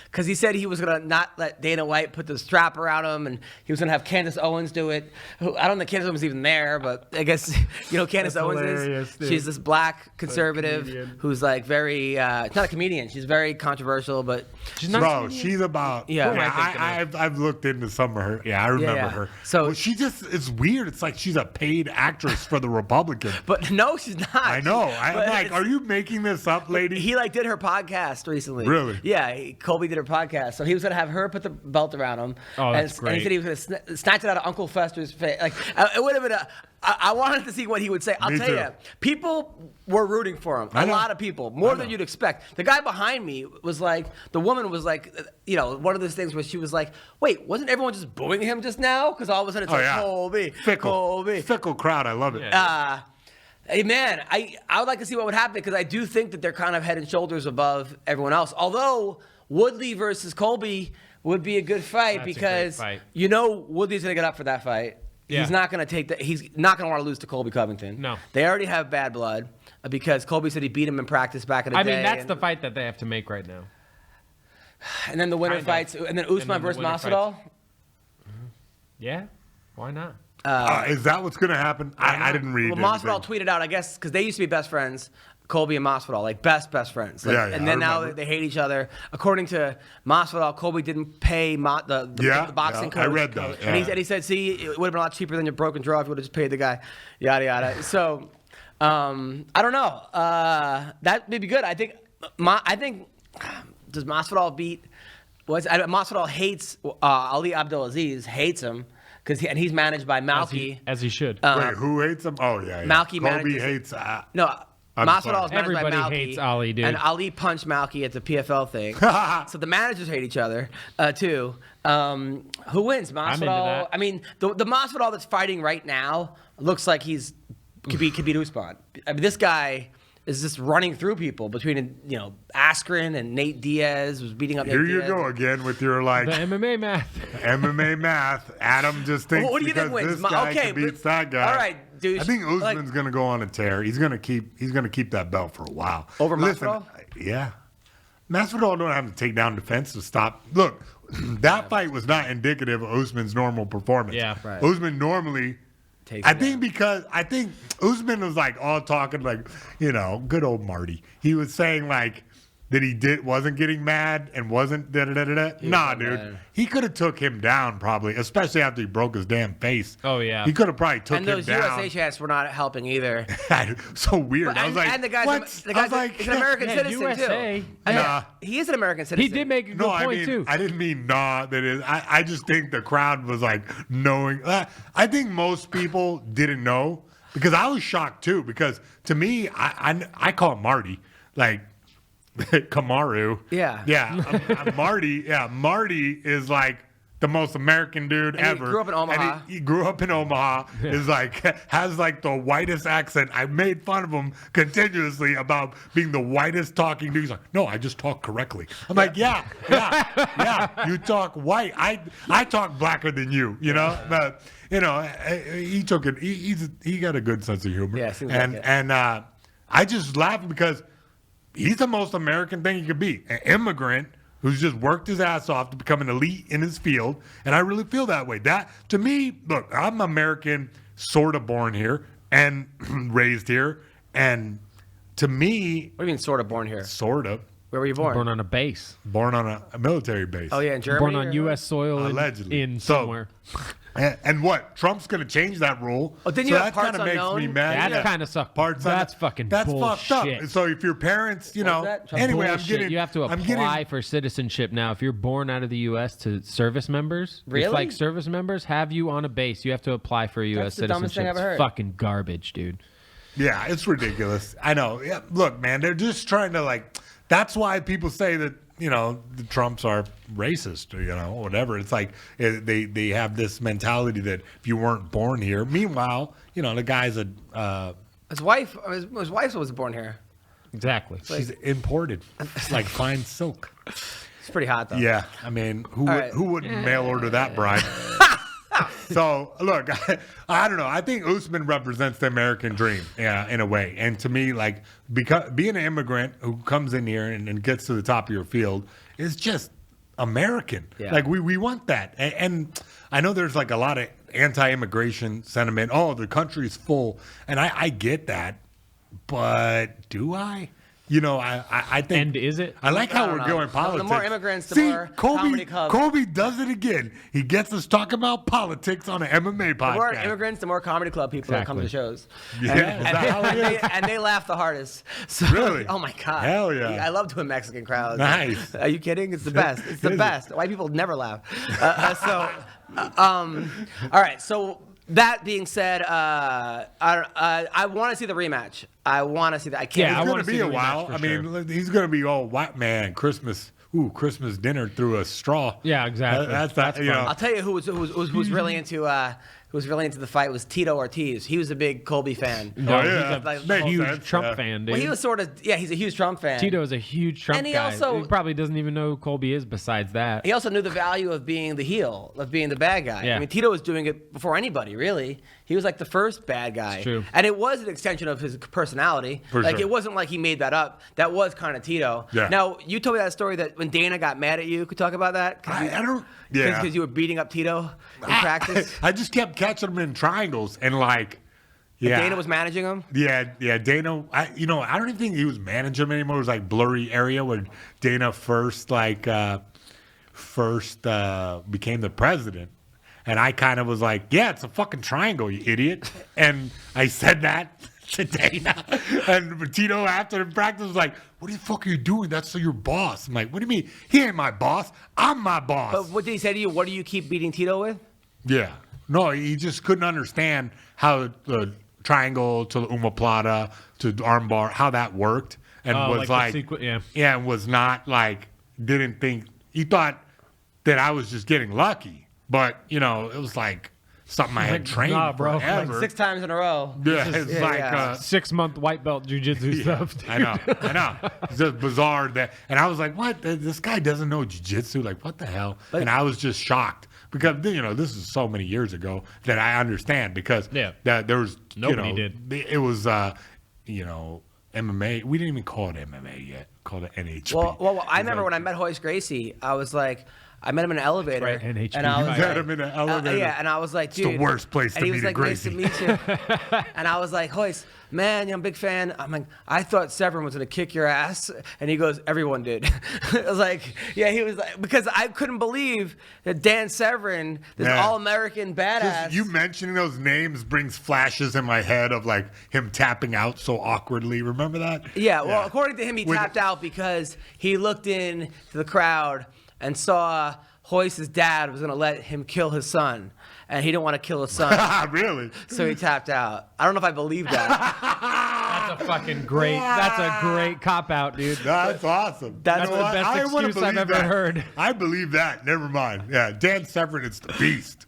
because he said he was going to not let Dana White put the strap around him, and he was going to have Candace Owens do it. I don't think Candace Owens was even there, but I guess, Candace Owens hilarious, is. dude. She's this black conservative who's very, she's not a comedian. She's very controversial, but She's not. Bro, she's about. Yeah. Who am I thinking I've looked into some of her. Yeah, I remember yeah. her. So- Well, she just, it's weird. It's like she's a paid actress for the Republicans. but no, she's not. I know. But I'm like, it's- are you making this up, lady? He did her podcast recently. Really? Yeah, Colby did her podcast. So he was gonna have her put the belt around him. Oh, that's and he great. said he was gonna snatch it out of Uncle Fester's face. It would have been I wanted to see what he would say. I'll Me tell too. you, people were rooting for him. I A know. lot of people, more I than know. you'd expect. The guy behind me was the woman was one of those things where she was like, wait, wasn't everyone just booing him just now? Because all of a sudden it's Colby, Colby. Fickle crowd. I love it. Yeah. Hey man, I would like to see what would happen because I do think that they're kind of head and shoulders above everyone else. Although Woodley versus Colby would be a good fight That's a great because fight. you know Woodley's gonna get up for that fight. Yeah. He's not gonna take that. He's not gonna want to lose to Colby Covington. No. They already have bad blood because Colby said he beat him in practice back in the day. I mean, that's and, the fight that they have to make right now. And then the winner Kind of. fights, and then Usman then the versus winner Masvidal. Yeah, why not? Is that what's going to happen? I didn't read Well, anything. Masvidal tweeted out, I guess, because they used to be best friends, Colby and Masvidal, like best friends. Like, Yeah, yeah, and then I now remember. they hate each other. According to Masvidal, Colby didn't pay the boxing coach. I read that. And he said, see, it would have been a lot cheaper than your broken draw if you would have just paid the guy, yada, yada. So, I don't know. That may be good. I think, does Masvidal beat, Masvidal hates Ali Abdelaziz, hates him. And he's managed by Malky. As he should. Wait, who hates him? Oh, yeah. Malky Colby manages- hates. No, I'm Masvidal is sorry. managed Everybody by Malky. hates Ali, dude. And Ali punched Malky at the PFL thing. So the managers hate each other, too. Who wins? Masvidal? into that. I mean, the Masvidal that's fighting right now looks like could beat Usman. I mean, this guy is just running through people between, Askren and Nate Diaz was beating up Here Nate you Diaz. go again with your like The MMA math. MMA math. Adam just thinks What do you because think wins? this guy Okay, beats but- that guy. all right, dude, I think Usman's like- gonna go on a tear. He's gonna keep that belt for a while. Over Listen, Masvidal? Yeah. Masvidal don't have to take down defense to stop. Look, that fight was not indicative of Usman's normal performance. Yeah. Right. Usman normally. Takes I him think down. because Usman was like all talking like, good old Marty. He was saying like that wasn't getting mad and wasn't da da da da. Nah, wasn't dude. mad. He could have took him down probably, especially after he broke his damn face. Oh, yeah. He could have probably took And him those down. USA chats were not helping either. So weird. I was like, and the guy's, what? the I guy's was like, he's an American Yeah, citizen USA. too. I mean, Nah. he is an American He citizen. did make a good No, I point, mean, too. I didn't mean nah. That is, I just think the crowd was like knowing. I think most people didn't know because I was shocked too. Because to me, I call him Marty like Kamaru. Yeah. Marty. Yeah, Marty is like the most American dude And he ever. grew up in Omaha. And he grew up in Omaha. Is like has like the whitest accent. I made fun of him continuously about being the whitest talking dude. He's like, no, I just talk correctly. I'm like, yeah. You talk white. I talk blacker than you. But he took it. He got a good sense of humor. Yeah, seems like it. And I just laugh because he's the most American thing he could be. An immigrant who's just worked his ass off to become an elite in his field. And I really feel that way. That, to me, look, I'm American, sort of born here and raised here. And to me, What do you mean, sort of born here? sort of, Where were you born? Born on a base. born on a military base. Oh yeah, in Germany. Born on or- U.S. soil Allegedly. in So- somewhere. And what? Trump's going to change that rule. Oh, didn't so you have that parts kinda makes me unknown? mad. That's kind of suck. Parts That's fucking That's fucked up. bullshit. So if your parents, What was that? anyway, Bullshit. I'm getting. You have to I'm apply getting, for citizenship now. If you're born out of the U.S. to service members, Really? if like service members have you on a base, you have to apply for U.S. That's the dumbest citizenship. thing I've ever It's heard. fucking garbage, dude. Yeah, it's ridiculous. I know. Yeah, look, man, they're just trying to like. That's why people say that the Trumps are racist or whatever. It's like they have this mentality that if you weren't born here. Meanwhile, the guy's His wife was born here. Exactly. she's imported. It's like fine silk. It's pretty hot though. Yeah, I mean, who right. wouldn't mail order that bride? So look, I don't know. I think Usman represents the American dream, in a way. And to me, like, because being an immigrant who comes in here and gets to the top of your field is just American. Yeah. Like we want that. And I know there's like a lot of anti-immigration sentiment. Oh, the country's full, and I get that, but do I? I think. And is it? I like I how don't we're know. going The politics. more immigrants, the See, more comedy clubs. Colby does it again. He gets us talking about politics on an MMA The more podcast. immigrants, the more comedy club people that come to Exactly. shows. Yeah, and, is that how it is? and they laugh the hardest. So, Really? Oh my god. Hell yeah. I love doing Mexican crowds. Nice. Are you kidding? It's the best. It's the Is it? best. White people never laugh. All right. So that being said, I want to see the rematch. I want to see that. I can't. Yeah, I It's wanna going to see be a the rematch while. for I mean, he's going to be all white man. Christmas dinner through a straw. Yeah, exactly. That's That's that. fun. I'll tell you who's really into who was really into the fight was Tito Ortiz. He was a big Colby fan. No, yeah. he's a Makes huge sense, Trump yeah. fan, dude. Well, he was sort of he's a huge Trump fan. Tito is a huge Trump And he guy. also- He probably doesn't even know who Colby is besides that. He also knew the value of being the heel, of being the bad guy. Yeah. I mean, Tito was doing it before anybody, really. He was like the first bad guy. It's true. And it was an extension of his personality. For like, sure. it wasn't like he made that up. That was kind of Tito. Yeah. Now, you told me that story that when Dana got mad at you, could talk about that? I don't. Yeah. Because you were beating up Tito in practice? I just kept catching him in triangles and like, yeah. Dana was managing him? Yeah, Dana. I don't even think he was managing him anymore. It was like blurry area when Dana first became the president, and I kind of was like, yeah, it's a fucking triangle, you idiot. And I said that to Dana, and Tito after the practice was like, what the fuck are you doing? That's your boss. I'm like, what do you mean? He ain't my boss. I'm my boss. But what did he say to you? What do you keep beating Tito with? Yeah. No, he just couldn't understand how the triangle to the omoplata to the armbar, how that worked. And was like the like, yeah. yeah, and was not like, didn't think, he thought that I was just getting lucky. But, it was like something I had trained nah, bro. forever. Like 6 times in a row. Yeah, it's yeah, like, yeah. 6-month white belt jujitsu stuff. I know. It's just bizarre that, and I was like, "What? This guy doesn't know jiu-jitsu? Like, what the hell?" And I was just shocked because this is so many years ago that I understand because there was Nobody did. It was MMA. We didn't even call it MMA yet. Called it NHP. Well, I remember when I met Hoist Gracie, I was like, I met him in an elevator. Right, NHP. And I was You like, met him in an elevator? yeah, and I was like, dude. It's the worst place and to he meet was a like, Gracie. nice to meet you. And I was like, Hoist, man, I'm a big fan. I'm like, I thought Severin was going to kick your ass. And he goes, everyone did. I was like, yeah, he was like, because I couldn't believe that Dan Severin, this Yeah. all-American badass. Just you mentioning those names brings flashes in my head of like him tapping out so awkwardly. Remember that? Yeah, well, according to him, he When- tapped out because he looked into the crowd and saw Hoist's dad was going to let him kill his son, and he didn't want to kill his son, Really? so he tapped out. I don't know if I believe that. That's a fucking great. That's a great cop out, dude. That's awesome. That's the best I wanna excuse I've believe ever that. heard. I believe that. Never mind. Yeah, Dan Severin is the beast.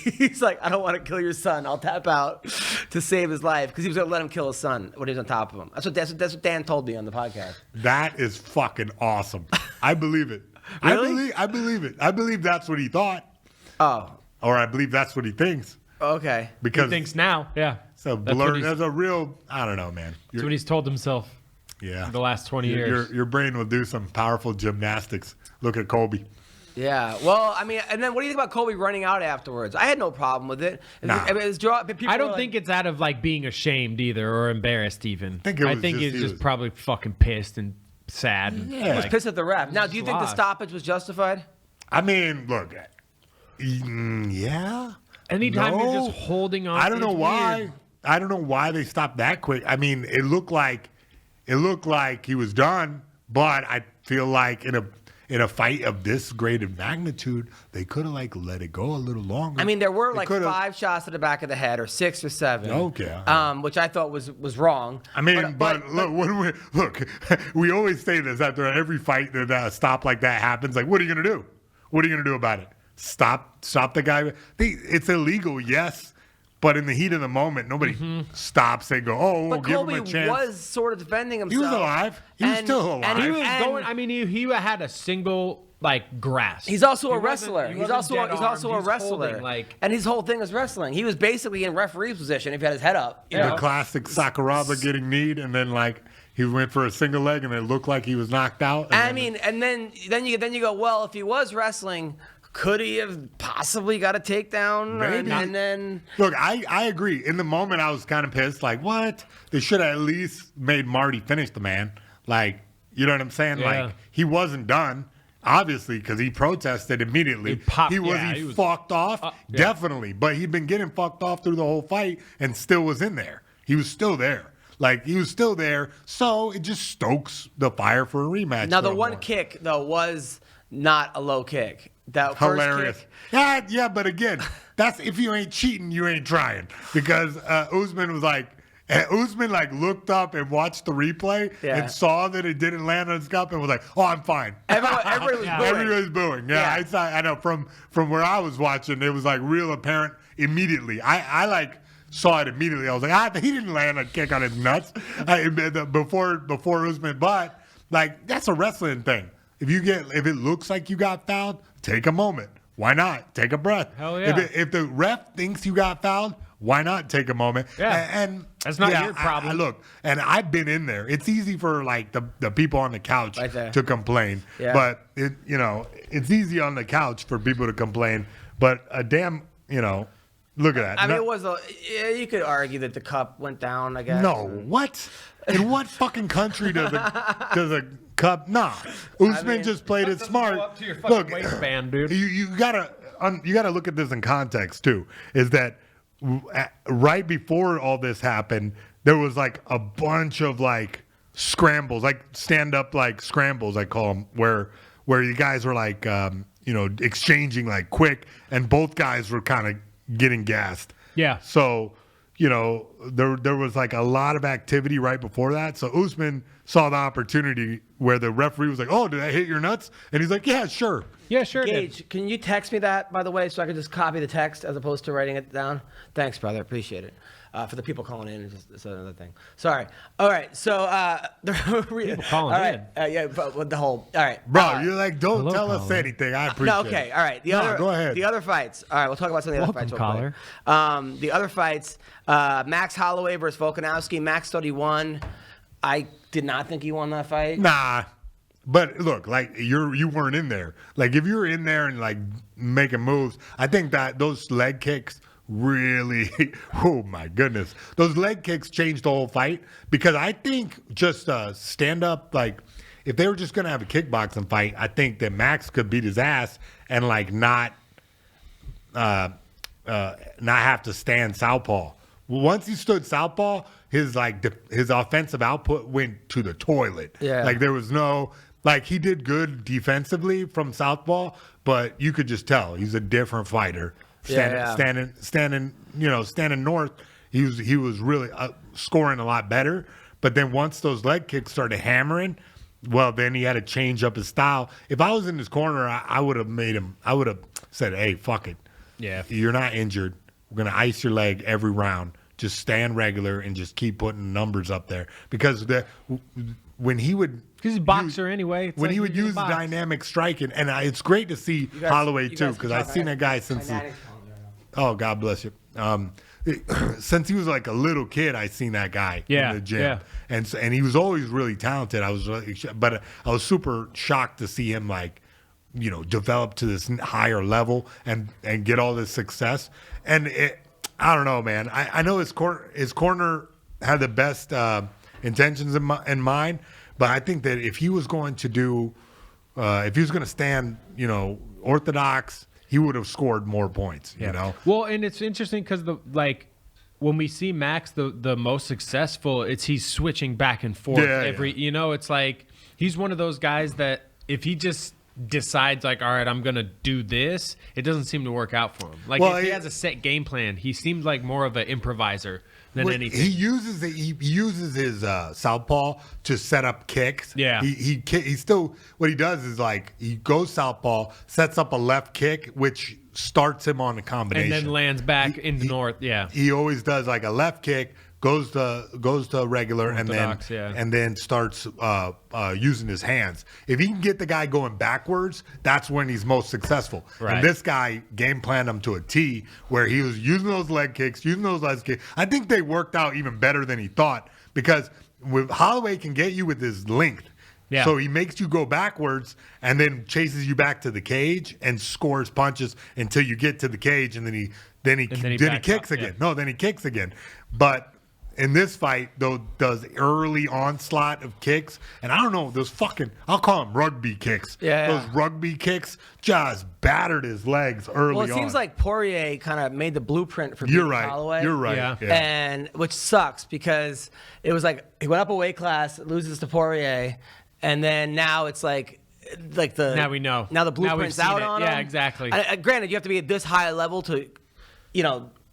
He's like, I don't want to kill your son. I'll tap out to save his life because he was going to let him kill his son when he was on top of him. That's what Dan told me on the podcast. That is fucking awesome. I believe it. Really? I believe it. I believe that's what he thought, Oh, or I believe that's what he thinks. okay. Because He thinks now, yeah. it's a That's blur. what he's- There's a real. I don't know, man. That's what he's told himself Yeah. the last 20 years. Your brain will do some powerful gymnastics. Look at Colby. Yeah. Well, I mean, and then what do you think about Colby running out afterwards? I had no problem with it. Nah. I mean, people I were don't like- think it's out of like being ashamed either or embarrassed even. think it was he's just- he just was- probably fucking pissed and sad. And, Yeah. like, pissed at the ref. Now, do you think the lost. stoppage was justified? I mean, look. Yeah. anytime No. you're just holding on. I don't know it's why. weird. I don't know why they stopped that quick. I mean, it looked like he was done, but I feel like in a fight of this great of magnitude, they could have like let it go a little longer. I mean, there were They like coulda- 5 shots to the back of the head, or 6 or 7. Okay. Which I thought was wrong. I mean, but look, we always say this after every fight that a stop like that happens. Like, what are you gonna do? What are you gonna do about it? Stop the guy. It's illegal, yes, but in the heat of the moment, nobody stops and go, "Oh, we'll But give Colby him a chance." was sort of defending He himself. was alive. He was And- still alive. and He was And- going. I mean, he had a single like grasp. He's also He a wasn't- wrestler. he He's wasn't also dead he's armed. also a He's wrestler. holding, like And his whole thing is wrestling. He was basically in referee's position if he had his head up. You The know? classic Sakuraba getting kneed, and then like he went for a single leg, and it looked like he was knocked out. and I then- mean, and then you go, well, if he was wrestling, could he have possibly got a takedown? Maybe. And then Look, I agree. In the moment, I was kind of pissed. Like, what? They should have at least made Marty finish the man. Like, you know what I'm saying? Yeah. Like, he wasn't done, obviously, because he protested immediately. He popped- he was fucked off? yeah. Definitely. But he'd been getting fucked off through the whole fight and still was in there. He was still there. Like, he was still there. So it just stokes the fire for a rematch. now for the him one more. kick though was not a low kick. That Hilarious. first kick, Yeah, but again, that's if you ain't cheating, you ain't trying. Because Usman was like, And Usman like looked up and watched the replay and saw that it didn't land on his cup and was like, "Oh, I'm fine." Everybody was booing. Everybody was booing. Yeah, I know from where I was watching, it was like real apparent immediately. I like saw it immediately. I was like, he didn't land a kick on his nuts before Usman, but like that's a wrestling thing. If it looks like you got fouled, take a moment. Why not? Take a breath. Hell yeah. If the ref thinks you got fouled, why not take a moment? Yeah. And that's not your problem. Look, and I've been in there. It's easy for like the people on the couch to complain. Yeah. But it's easy on the couch for people to complain. But look at that. I mean, it was you could argue that the cup went down, I guess. No, what? In what fucking country does a cup? Nah, Usman just played it smart. Go up to your fucking Look, waistband, dude. You gotta look at this in context too. Is that right before all this happened, there was like a bunch of like scrambles, like stand up like scrambles, I call them, where you guys were like exchanging like quick, and both guys were kind of getting gassed. Yeah. So. There was like a lot of activity right before that. So Usman saw the opportunity where the referee was like, "Oh, did I hit your nuts?" And he's like, "Yeah, sure." Yeah, sure. Gage, can you text me that, by the way, so I can just copy the text as opposed to writing it down? Thanks, brother. Appreciate it. For the people calling in, it's another thing. Sorry. All right. So people calling in. Yeah, but with the whole. All right, bro. You're like, don't hello, tell us caller. anything. I appreciate. No, okay. it. All right. Go ahead. The other fights. All right, we'll talk about some of the other fights. Welcome, caller. The other fights. Max Holloway versus Volkanovski. Max thought he won. I did not think he won that fight. Nah. But look, like you weren't in there. Like if you were in there and like making moves, I think that those leg kicks really, oh my goodness, those leg kicks changed the whole fight, because I think just stand up, like if they were just gonna have a kickboxing fight, I think that Max could beat his ass and like not have to stand southpaw. Once he stood southpaw, his offensive output went to the toilet. Yeah. Like there was no. Like he did good defensively from southpaw, but you could just tell he's a different fighter. Standing north, he was really scoring a lot better. But then once those leg kicks started hammering, well, then he had to change up his style. If I was in his corner, I would have made him. I would have said, "Hey, fuck it. Yeah, you're not injured. We're gonna ice your leg every round. Just stand regular and just keep putting numbers up there." Because when he would. Because he's a boxer anyway. It's when like he would use the dynamic striking, and it's great to see Holloway too, because I've seen that guy since. Oh, God bless you. Since he was like a little kid, I seen that guy in the gym, and he was always really talented. I was super shocked to see him develop to this higher level and get all this success. And I don't know, man. I know his corner had the best intentions in mind. But I think that if he was going to stand, orthodox, he would have scored more points. You know. Well, and it's interesting because when we see Max the most successful, he's switching back and forth it's like he's one of those guys that if he just decides like, all right, I'm gonna do this, it doesn't seem to work out for him. Like if he has a set game plan, he seems like more of an improviser than anything. He uses his southpaw to set up kicks. Yeah. He still, what he does is like he goes southpaw, sets up a left kick, which starts him on a combination, and then lands back in the north. Yeah. He always does like a left kick, goes to regular, Orthodox, and then starts using his hands. If he can get the guy going backwards, that's when he's most successful. Right. And this guy game planned him to a T, where he was using those leg kicks, I think they worked out even better than he thought, because Holloway can get you with his length. Yeah. So he makes you go backwards and then chases you back to the cage and scores punches until you get to the cage, and then he kicks again. Yeah. No, then he kicks again. But in this fight, though, does early onslaught of kicks, and I don't know, those I'll call them rugby kicks. Yeah. Those rugby kicks just battered his legs early on. Well, it seems like Poirier kind of made the blueprint for beating Holloway. You're right. Yeah. And which sucks, because it was like he went up a weight class, loses to Poirier, and then now it's like now we know. Now the blueprint's out on him. Yeah, exactly. Granted, you have to be at this high level to,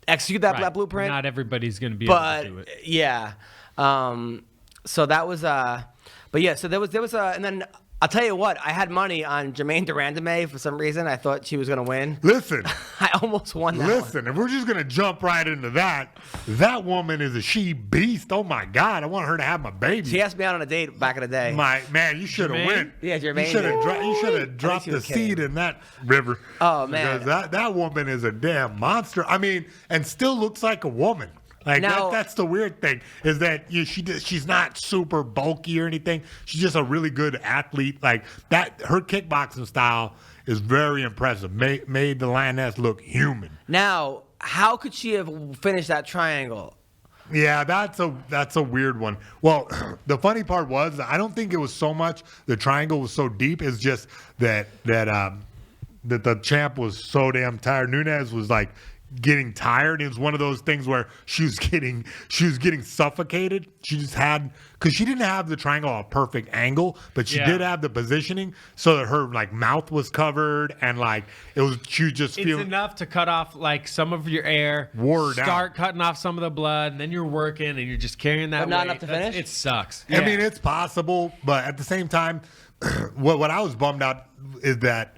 execute that blueprint. Not everybody's going to be able to do it. Yeah. So that was but yeah, so there was and then I'll tell you what, I had money on Jermaine Durandame for some reason. I thought she was going to win. Listen. I almost won that Listen, if we're just going to jump right into that woman is a she-beast. Oh, my God. I want her to have my baby. She asked me out on a date back in the day. Man, you should have went. Yeah, Jermaine. You should have dropped the seed in that river. Oh, man. Because that woman is a damn monster. I mean, and still looks like a woman. Like now, that's the weird thing is that she's not super bulky or anything. She's just a really good athlete. Like that, her kickboxing style is very impressive. Made the lioness look human. Now, how could she have finished that triangle? Yeah, that's a weird one. Well, the funny part was I don't think it was so much the triangle was so deep. It's just that the champ was so damn tired. Nunes was like getting tired. It was one of those things where she was getting suffocated. She just had, because she didn't have the triangle a perfect angle, but she did have the positioning so that her like mouth was covered and like she was just feeling. It's enough to cut off like some of your air, start cutting off some of the blood, and then you're working and you're just carrying that. But not weight. enough to finish. It sucks. I mean, it's possible, but at the same time, what I was bummed out is that.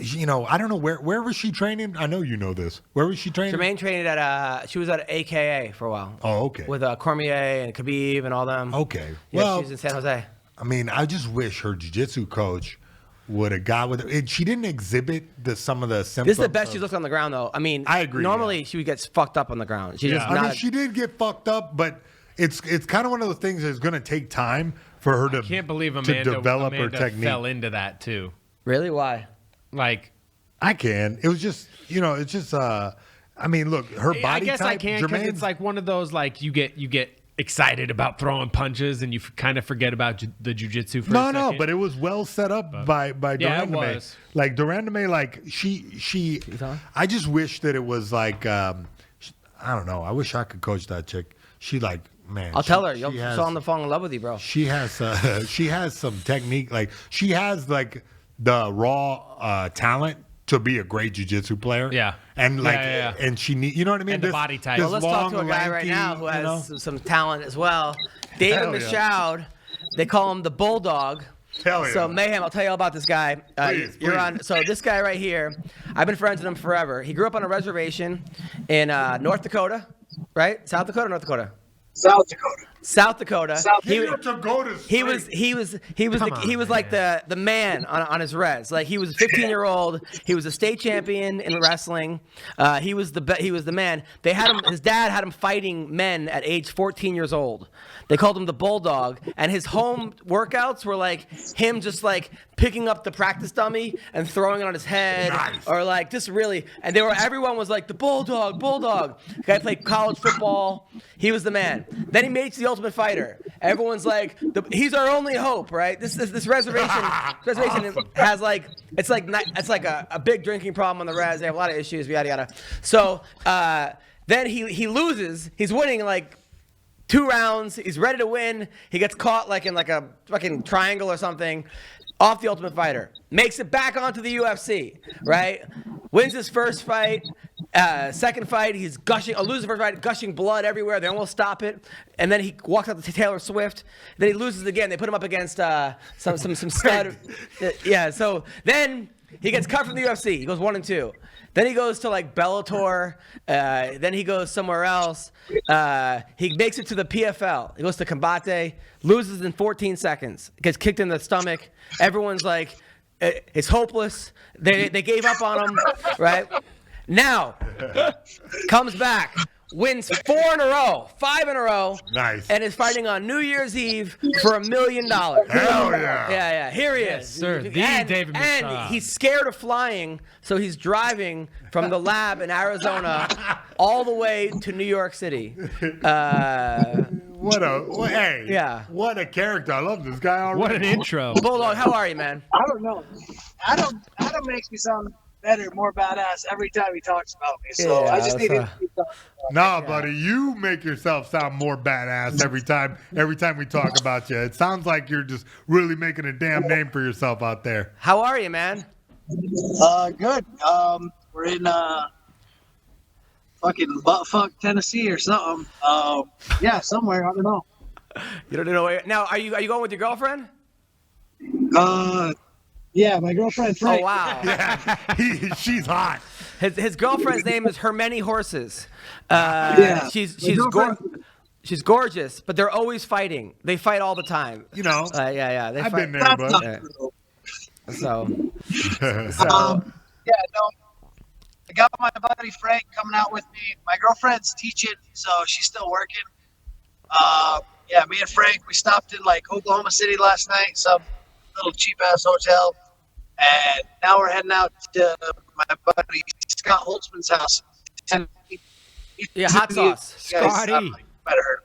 I don't know where was she training? I know you know this. Where was she training? Jermaine trained she was at AKA for a while. Oh, okay. With Cormier and Khabib and all them. Okay. Yeah, well, she's in San Jose. I mean, I just wish her jiu-jitsu coach would have got with her. She didn't exhibit some of the symptoms. This is the best she's looked on the ground, though. I mean, I agree. Normally she gets fucked up on the ground. She's just I mean, she did get fucked up, but it's kind of one of those things that's going to take time for her to. I can't believe to Amanda develop her technique. fell into that too. Really? Why? Like. I can. It was just, it's just. I mean, look, her body I guess type. I can because it's like one of those like you get excited about throwing punches and you kind of forget about the jiu-jitsu for a second. No, but it was well set up by Durandame. Yeah, it was. Like Durandame, like she. I just wish that it was like, I don't know. I wish I could coach that chick. She like. Man, I'll tell her. She's on the fall in love with you, bro. She has some technique. Like she has like the raw talent to be a great jiu-jitsu player. Yeah. And like and she need, you know what I mean? And the body type. Well, let's talk to a guy right now who has some talent as well. David Michaud. They call him the Bulldog. Hell yeah. So Mayhem, I'll tell you all about this guy. Please. So this guy right here, I've been friends with him forever. He grew up on a reservation in North Dakota, right? South Dakota or North Dakota? South Dakota. He was like the man on his res. Like he was a 15-year-old. He was a state champion in wrestling. He was the man. They had him. His dad had him fighting men at age 14 years old. They called him the Bulldog, and his home workouts were like him just like picking up the practice dummy and throwing it on his head, or like just really. And everyone was like the Bulldog. The guy played college football. He was the man. Then he made it to the Ultimate Fighter. Everyone's like, he's our only hope, right? This reservation has like it's like a big drinking problem on the res. They have a lot of issues, yada yada. So then he loses. He's winning like 2 rounds. He's ready to win. He gets caught like in like a fucking triangle or something. Off the Ultimate Fighter. Makes it back onto the UFC, right? Wins his first fight. Second fight, he's gushing. Loses the first fight, gushing blood everywhere. They almost stop it. And then he walks out to Taylor Swift. Then he loses again. They put him up against some stud. Yeah, so then he gets cut from the UFC. He goes 1-2. Then he goes to like Bellator. Then he goes somewhere else. He makes it to the PFL. He goes to Combate. Loses in 14 seconds. Gets kicked in the stomach. Everyone's like, it's hopeless. They gave up on him, right? Now, comes back. Wins 4 in a row, 5 in a row. Nice. And is fighting on New Year's Eve for $1 million. Hell yeah. Yeah. Here he is. Sir, David Michaud. And he's scared of flying, so he's driving from the lab in Arizona all the way to New York City. What a character. I love this guy already. What an intro. Bulldog, how are you, man? I don't know. Adam makes me sound better, more badass every time he talks about me. So I just need to keep talking. Nah, buddy, you make yourself sound more badass every time we talk about you. It sounds like you're just really making a damn name for yourself out there. How are you, man? Good. We're in fucking buttfuck Tennessee or something. Yeah, somewhere. I don't know. You don't know where. Now, are you going with your girlfriend? Yeah, my girlfriend Frank. Oh wow. Yeah, she's hot. His girlfriend's name is Her Many Horses. Yeah. She's My girlfriend- she's gorgeous, but they're always fighting. They fight all the time. You know, Yeah. They I've fight. been there, That's bud. not Yeah. true. So Yeah, no. I got my buddy Frank coming out with me. My girlfriend's teaching, so she's still working. Yeah, me and Frank, we stopped in like Oklahoma City last night, some little cheap ass hotel, and now we're heading out to my buddy Scott Holtzman's house. yeah, hot sauce. You guys, Scotty. better heard.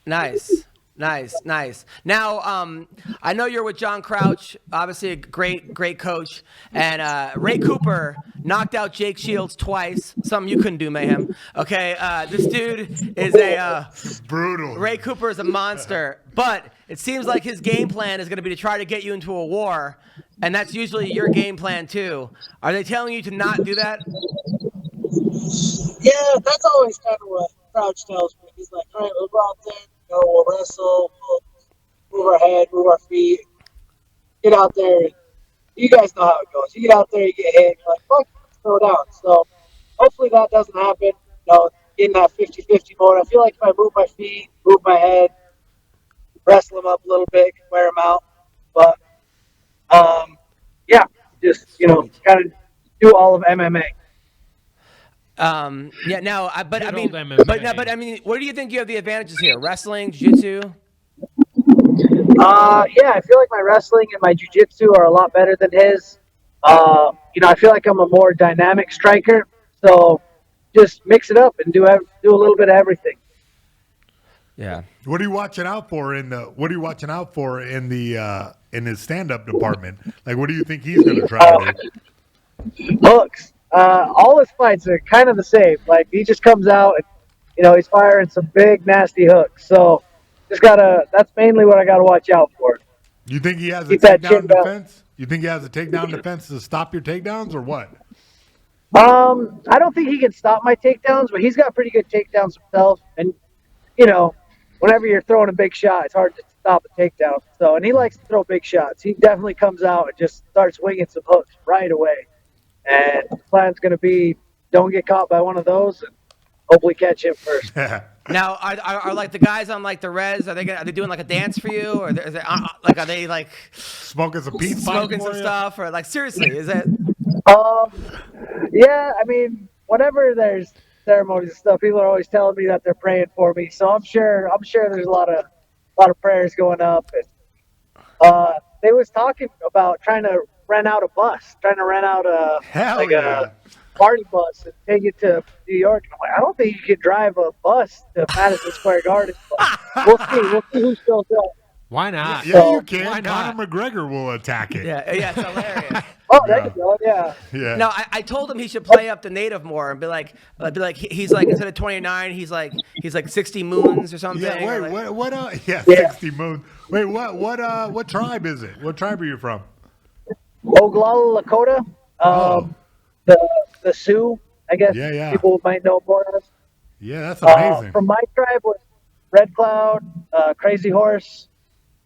Nice. Now, I know you're with John Crouch, obviously a great coach, and Ray Cooper knocked out Jake Shields twice. Something you couldn't do, Mayhem. Okay, this dude is a Brutal. Ray Cooper is a monster, but it seems like his game plan is going to be to try to get you into a war, and that's usually your game plan too. Are they telling you to not do that? Yeah, that's always kind of what Crouch tells me. He's like, all right, we'll go out there, we'll wrestle, we'll move our head, move our feet, get out there. You guys know how it goes. You get out there, you get hit, you're like, fuck, throw down. So hopefully that doesn't happen. In that 50-50 mode, I feel like if I move my feet, move my head, wrestle them up a little bit, can wear them out. But, yeah, just, kind of do all of MMA. Yeah. Now, but Good I mean, old MMA. but I mean, where do you think you have the advantages here? Wrestling, jiu-jitsu? Yeah, I feel like my wrestling and my jiu-jitsu are a lot better than his. I feel like I'm a more dynamic striker, so just mix it up and do a little bit of everything. Yeah. What are you watching out for in his stand-up department? Like, what do you think he's going to try to do? Hooks. All his fights are kind of the same. Like, he just comes out and, he's firing some big, nasty hooks. So that's mainly what I got to watch out for. You think he has a Keep that takedown chin down. defense? You think he has a takedown defense to stop your takedowns or what? I don't think he can stop my takedowns, but he's got pretty good takedowns himself. And, whenever you're throwing a big shot, it's hard to stop a takedown. So, and he likes to throw big shots. He definitely comes out and just starts winging some hooks right away. And the plan's going to be don't get caught by one of those and hopefully catch him first. Now, are like the guys on like the res? Are they doing like a dance for you, or is it, are they like Smoking some peace smoking pipe some for you? stuff, or like seriously, is it? Yeah, I mean, whenever there's ceremonies and stuff, people are always telling me that they're praying for me. So I'm sure there's a lot of prayers going up. And they was talking about trying to rent out a Hell yeah. party bus and take it to New York. I'm like, I don't think you can drive a bus to Madison Square Garden. But we'll see who shows up. Why not? Yeah, you can. Why not? Conor McGregor will attack it. Yeah, it's hilarious. Oh, there you go. Yeah. Yeah. No, I told him he should play up the native more and be like he's like instead of 29, he's like 60 moons or something. Yeah, or wait, like, what? Yeah. 60 moon. Wait, what tribe is it? What tribe are you from? Oglala, Lakota. The Sioux, I guess Yeah. people might know more of. Yeah, that's amazing. From my tribe was Red Cloud, Crazy Horse.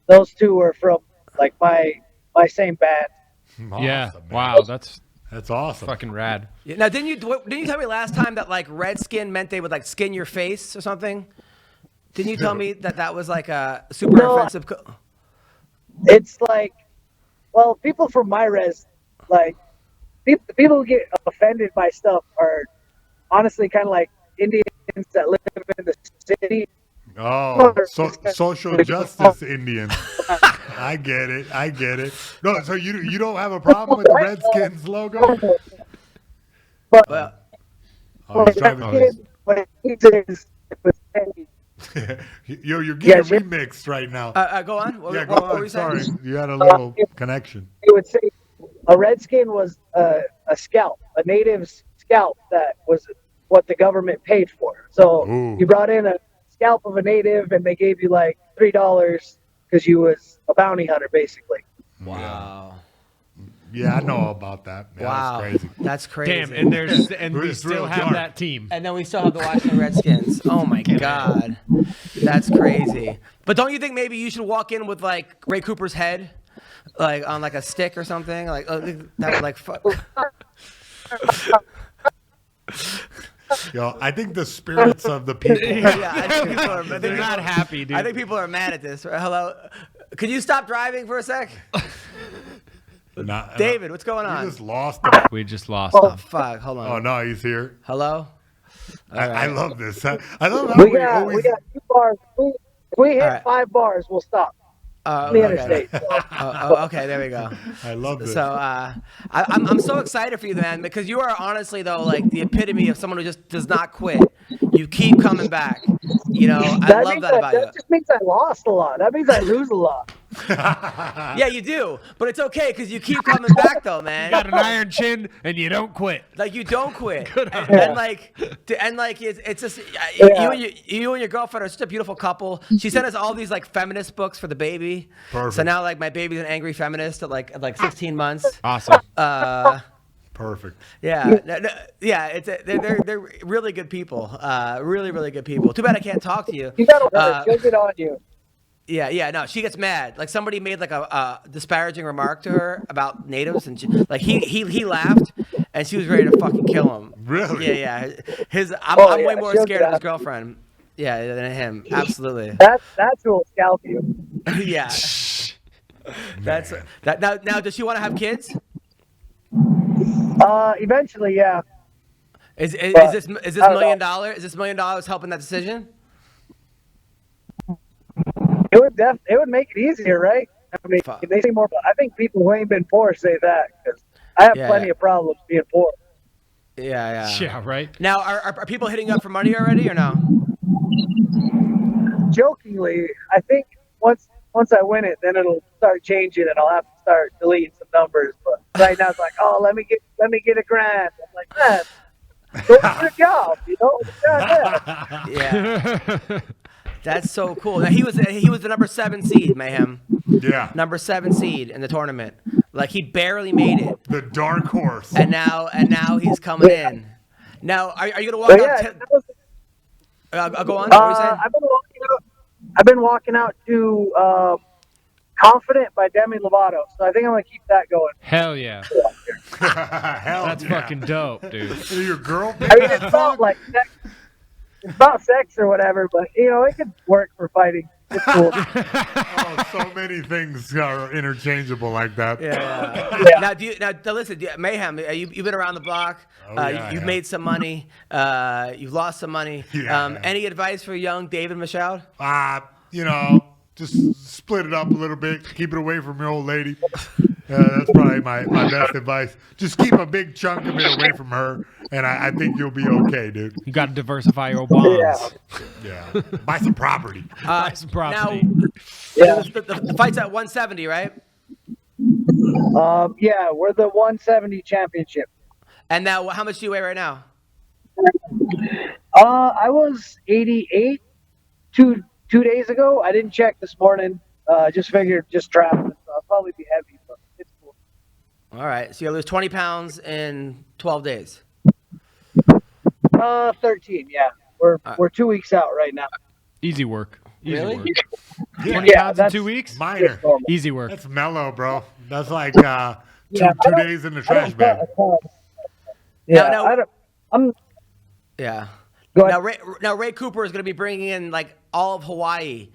Those two were from like my same band. Yeah. Awesome, man. Wow. That's awesome. fucking rad. now, didn't you tell me last time that like red skin meant they would like skin your face or something? Didn't you tell me that was like a super No. offensive? It's like, well, people from my res, like people who get offended by stuff are honestly kind of like Indians that live in the city. Oh, social justice Indians. I get it. No, so you don't have a problem with the Redskins logo? But Well, Oh, he's driving. what it is, Yo, you're getting Yeah, remixed right now. go on. What, Yeah, what, go what were on. you saying? Sorry, you had a little connection. it would say a redskin was a scalp, a native's scalp that was what the government paid for. So Ooh. you brought in a scalp of a native and they gave you like $3 because you was a bounty hunter basically. Wow. Yeah, I know about that. Yeah, Wow, that's crazy. that's crazy. Damn, and we It's still real have dark. that team. And then we still have the Washington Redskins. Oh my God, that's crazy. But don't you think maybe you should walk in with like Ray Cooper's head, like on like a stick or something? Like that would like fuck. Yo, I think the spirits of the people. Yeah, I think people are. They're not happy, dude. I think people are mad at this. Hello, could you stop driving for a sec? David, what's going We on? just lost him. We just lost Oh them. fuck! Hold on. Oh no, he's here. Hello. I love this. I love how We we got always. 2 bars. If we hit All right. 5 bars, we'll stop. Oh, The okay. interstate. Okay, there we go. I love this. So I'm so excited for you, man, because you are honestly though like the epitome of someone who just does not quit. You keep coming back. You know, I love that about you. That just means I lost a lot. That means I lose a lot. Yeah, you do, but it's okay because you keep coming back though, man. You got an iron chin, and you don't quit. Like you don't quit, Good and, on you. and like it's just Yeah. you and your girlfriend are such a beautiful couple. She sent us all these like feminist books for the baby. Perfect. So now like my baby's an angry feminist at like 16 months. Awesome. Perfect. Yeah, yeah. They're really good people. Really good people. Too bad I can't talk to you. You got to she'll get on you. Yeah. No, she gets mad. Like somebody made like a disparaging remark to her about natives, and she, like he laughed, and she was ready to fucking kill him. Really? Yeah. I'm way more she'll scared get of his after girlfriend. Yeah, than him. Absolutely. That's who will scalp you. Yeah. That's that. Now, does she want to have kids? Eventually, yeah. Is this I don't $1 million? know. Is this $1 million helping that decision? It would make it easier, right? I mean, Fuck. they say more. I think people who ain't been poor say that because I have Yeah, plenty yeah. of problems being poor. Yeah. Yeah, right. Now, are people hitting you up for money already or no? Jokingly, I think once I win it, then it'll start changing, and I'll have to start deleting some numbers. But right now, it's like, oh, let me get $1,000. I'm like, man, go to your job, you know? Yeah. That's so cool. Now, he was the number 7 seed, Mayhem. Yeah. Number 7 seed in the tournament. Like he barely made it, The dark horse. and now he's coming in. Now, are you gonna walk But out? yeah, that was, I'll go on. What were you saying? I've been walking out to Confident by Demi Lovato, so I think I'm gonna keep that going. Hell yeah. Hell That's yeah. fucking dope, dude. Your girl. I mean, it's not like sex. It's about sex or whatever, but you know, it could work for fighting. It's cool. Oh, so many things are interchangeable like that. Yeah. Yeah. Now listen, Mayhem. You've been around the block. Oh, yeah, you've yeah. made some money. You've lost some money. Yeah. Any advice for young David Michaud? Just split it up a little bit. Keep it away from your old lady. That's probably my best advice. Just keep a big chunk of it away from her, and I think you'll be okay, dude. You got to diversify your bonds. Yeah. Yeah. Buy some property. Buy some property. Now, Yeah. the fight's at 170, right? Yeah, we're the 170 championship. And now, how much do you weigh right now? I was 88 two days ago. I didn't check this morning. Just figured just traveling, so I'll probably be heavy, but it's cool. All right, so you lose 20 pounds in 12 days. 13, yeah. We're 2 weeks out right now. Easy work. Easy Really? work. Yeah. 20 pounds in that's 2 weeks? Minor. just normal. Easy work. That's mellow, bro. That's like Yeah, two I don't- days in the trash bag. Yeah, No, I don't. I'm. Yeah. Go ahead. Now Ray Cooper is going to be bringing in like all of Hawaii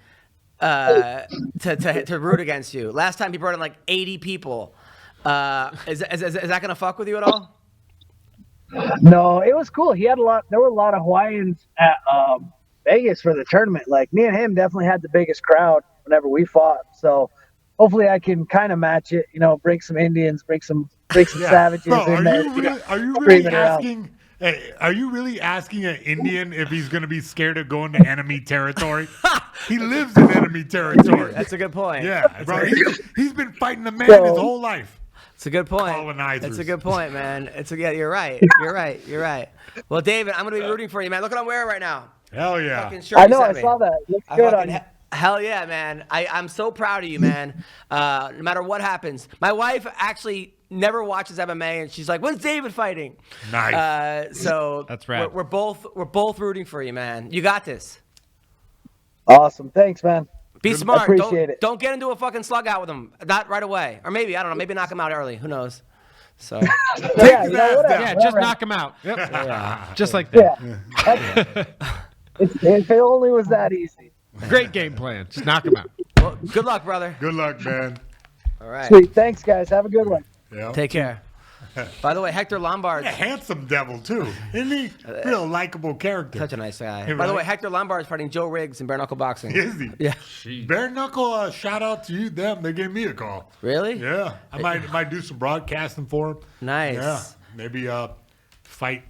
to root against you. Last time he brought in like 80 people. Is that going to fuck with you at all? No, it was cool. He had a lot. There were a lot of Hawaiians at Vegas for the tournament. Like me and him definitely had the biggest crowd whenever we fought. So hopefully I can kind of match it. You know, bring some Indians, bring some savages Bro, in there. are you really screaming around. asking? Are you really asking an Indian if he's going to be scared of going to enemy territory? He lives in enemy territory. That's a good point. Yeah, bro. He's been fighting the man So- his whole life. It's a good point. Colonizers. That's a good point, man. You're right. You're right. Well, David, I'm going to be rooting for you, man. Look what I'm wearing right now. Hell yeah. Fucking shirt I you know. sent I me. saw that. Looks I good fucking on you. hell yeah, man. I'm so proud of you, man. No matter what happens. My wife actually never watches MMA, and she's like, "When's David fighting?" Nice. So That's rad. We're both rooting for you, man. You got this. Awesome. Thanks, man. Be smart. appreciate it. Don't get into a fucking slug out with him. Not right away. Or maybe, I don't know, maybe knock him out early. Who knows? So Yeah, you know, whatever. Yeah, just whatever. knock him out. Yep. Just like that. Yeah. If it only was that easy. Great game plan. Just knock him out. well, good luck, brother. Good luck, man. All right. Sweet. Thanks, guys. Have a good one. Yeah. Take care. By the way, Hector Lombard. A handsome devil too, isn't he? Real likable character. Such a nice guy. Hey, By the right? way, Hector Lombard is fighting Joe Riggs in bare knuckle boxing. Is he? Yeah. Bare knuckle. Shout out to you. Them. They gave me a call. Really? Yeah. I might do some broadcasting for him. Nice. Yeah. Maybe fight.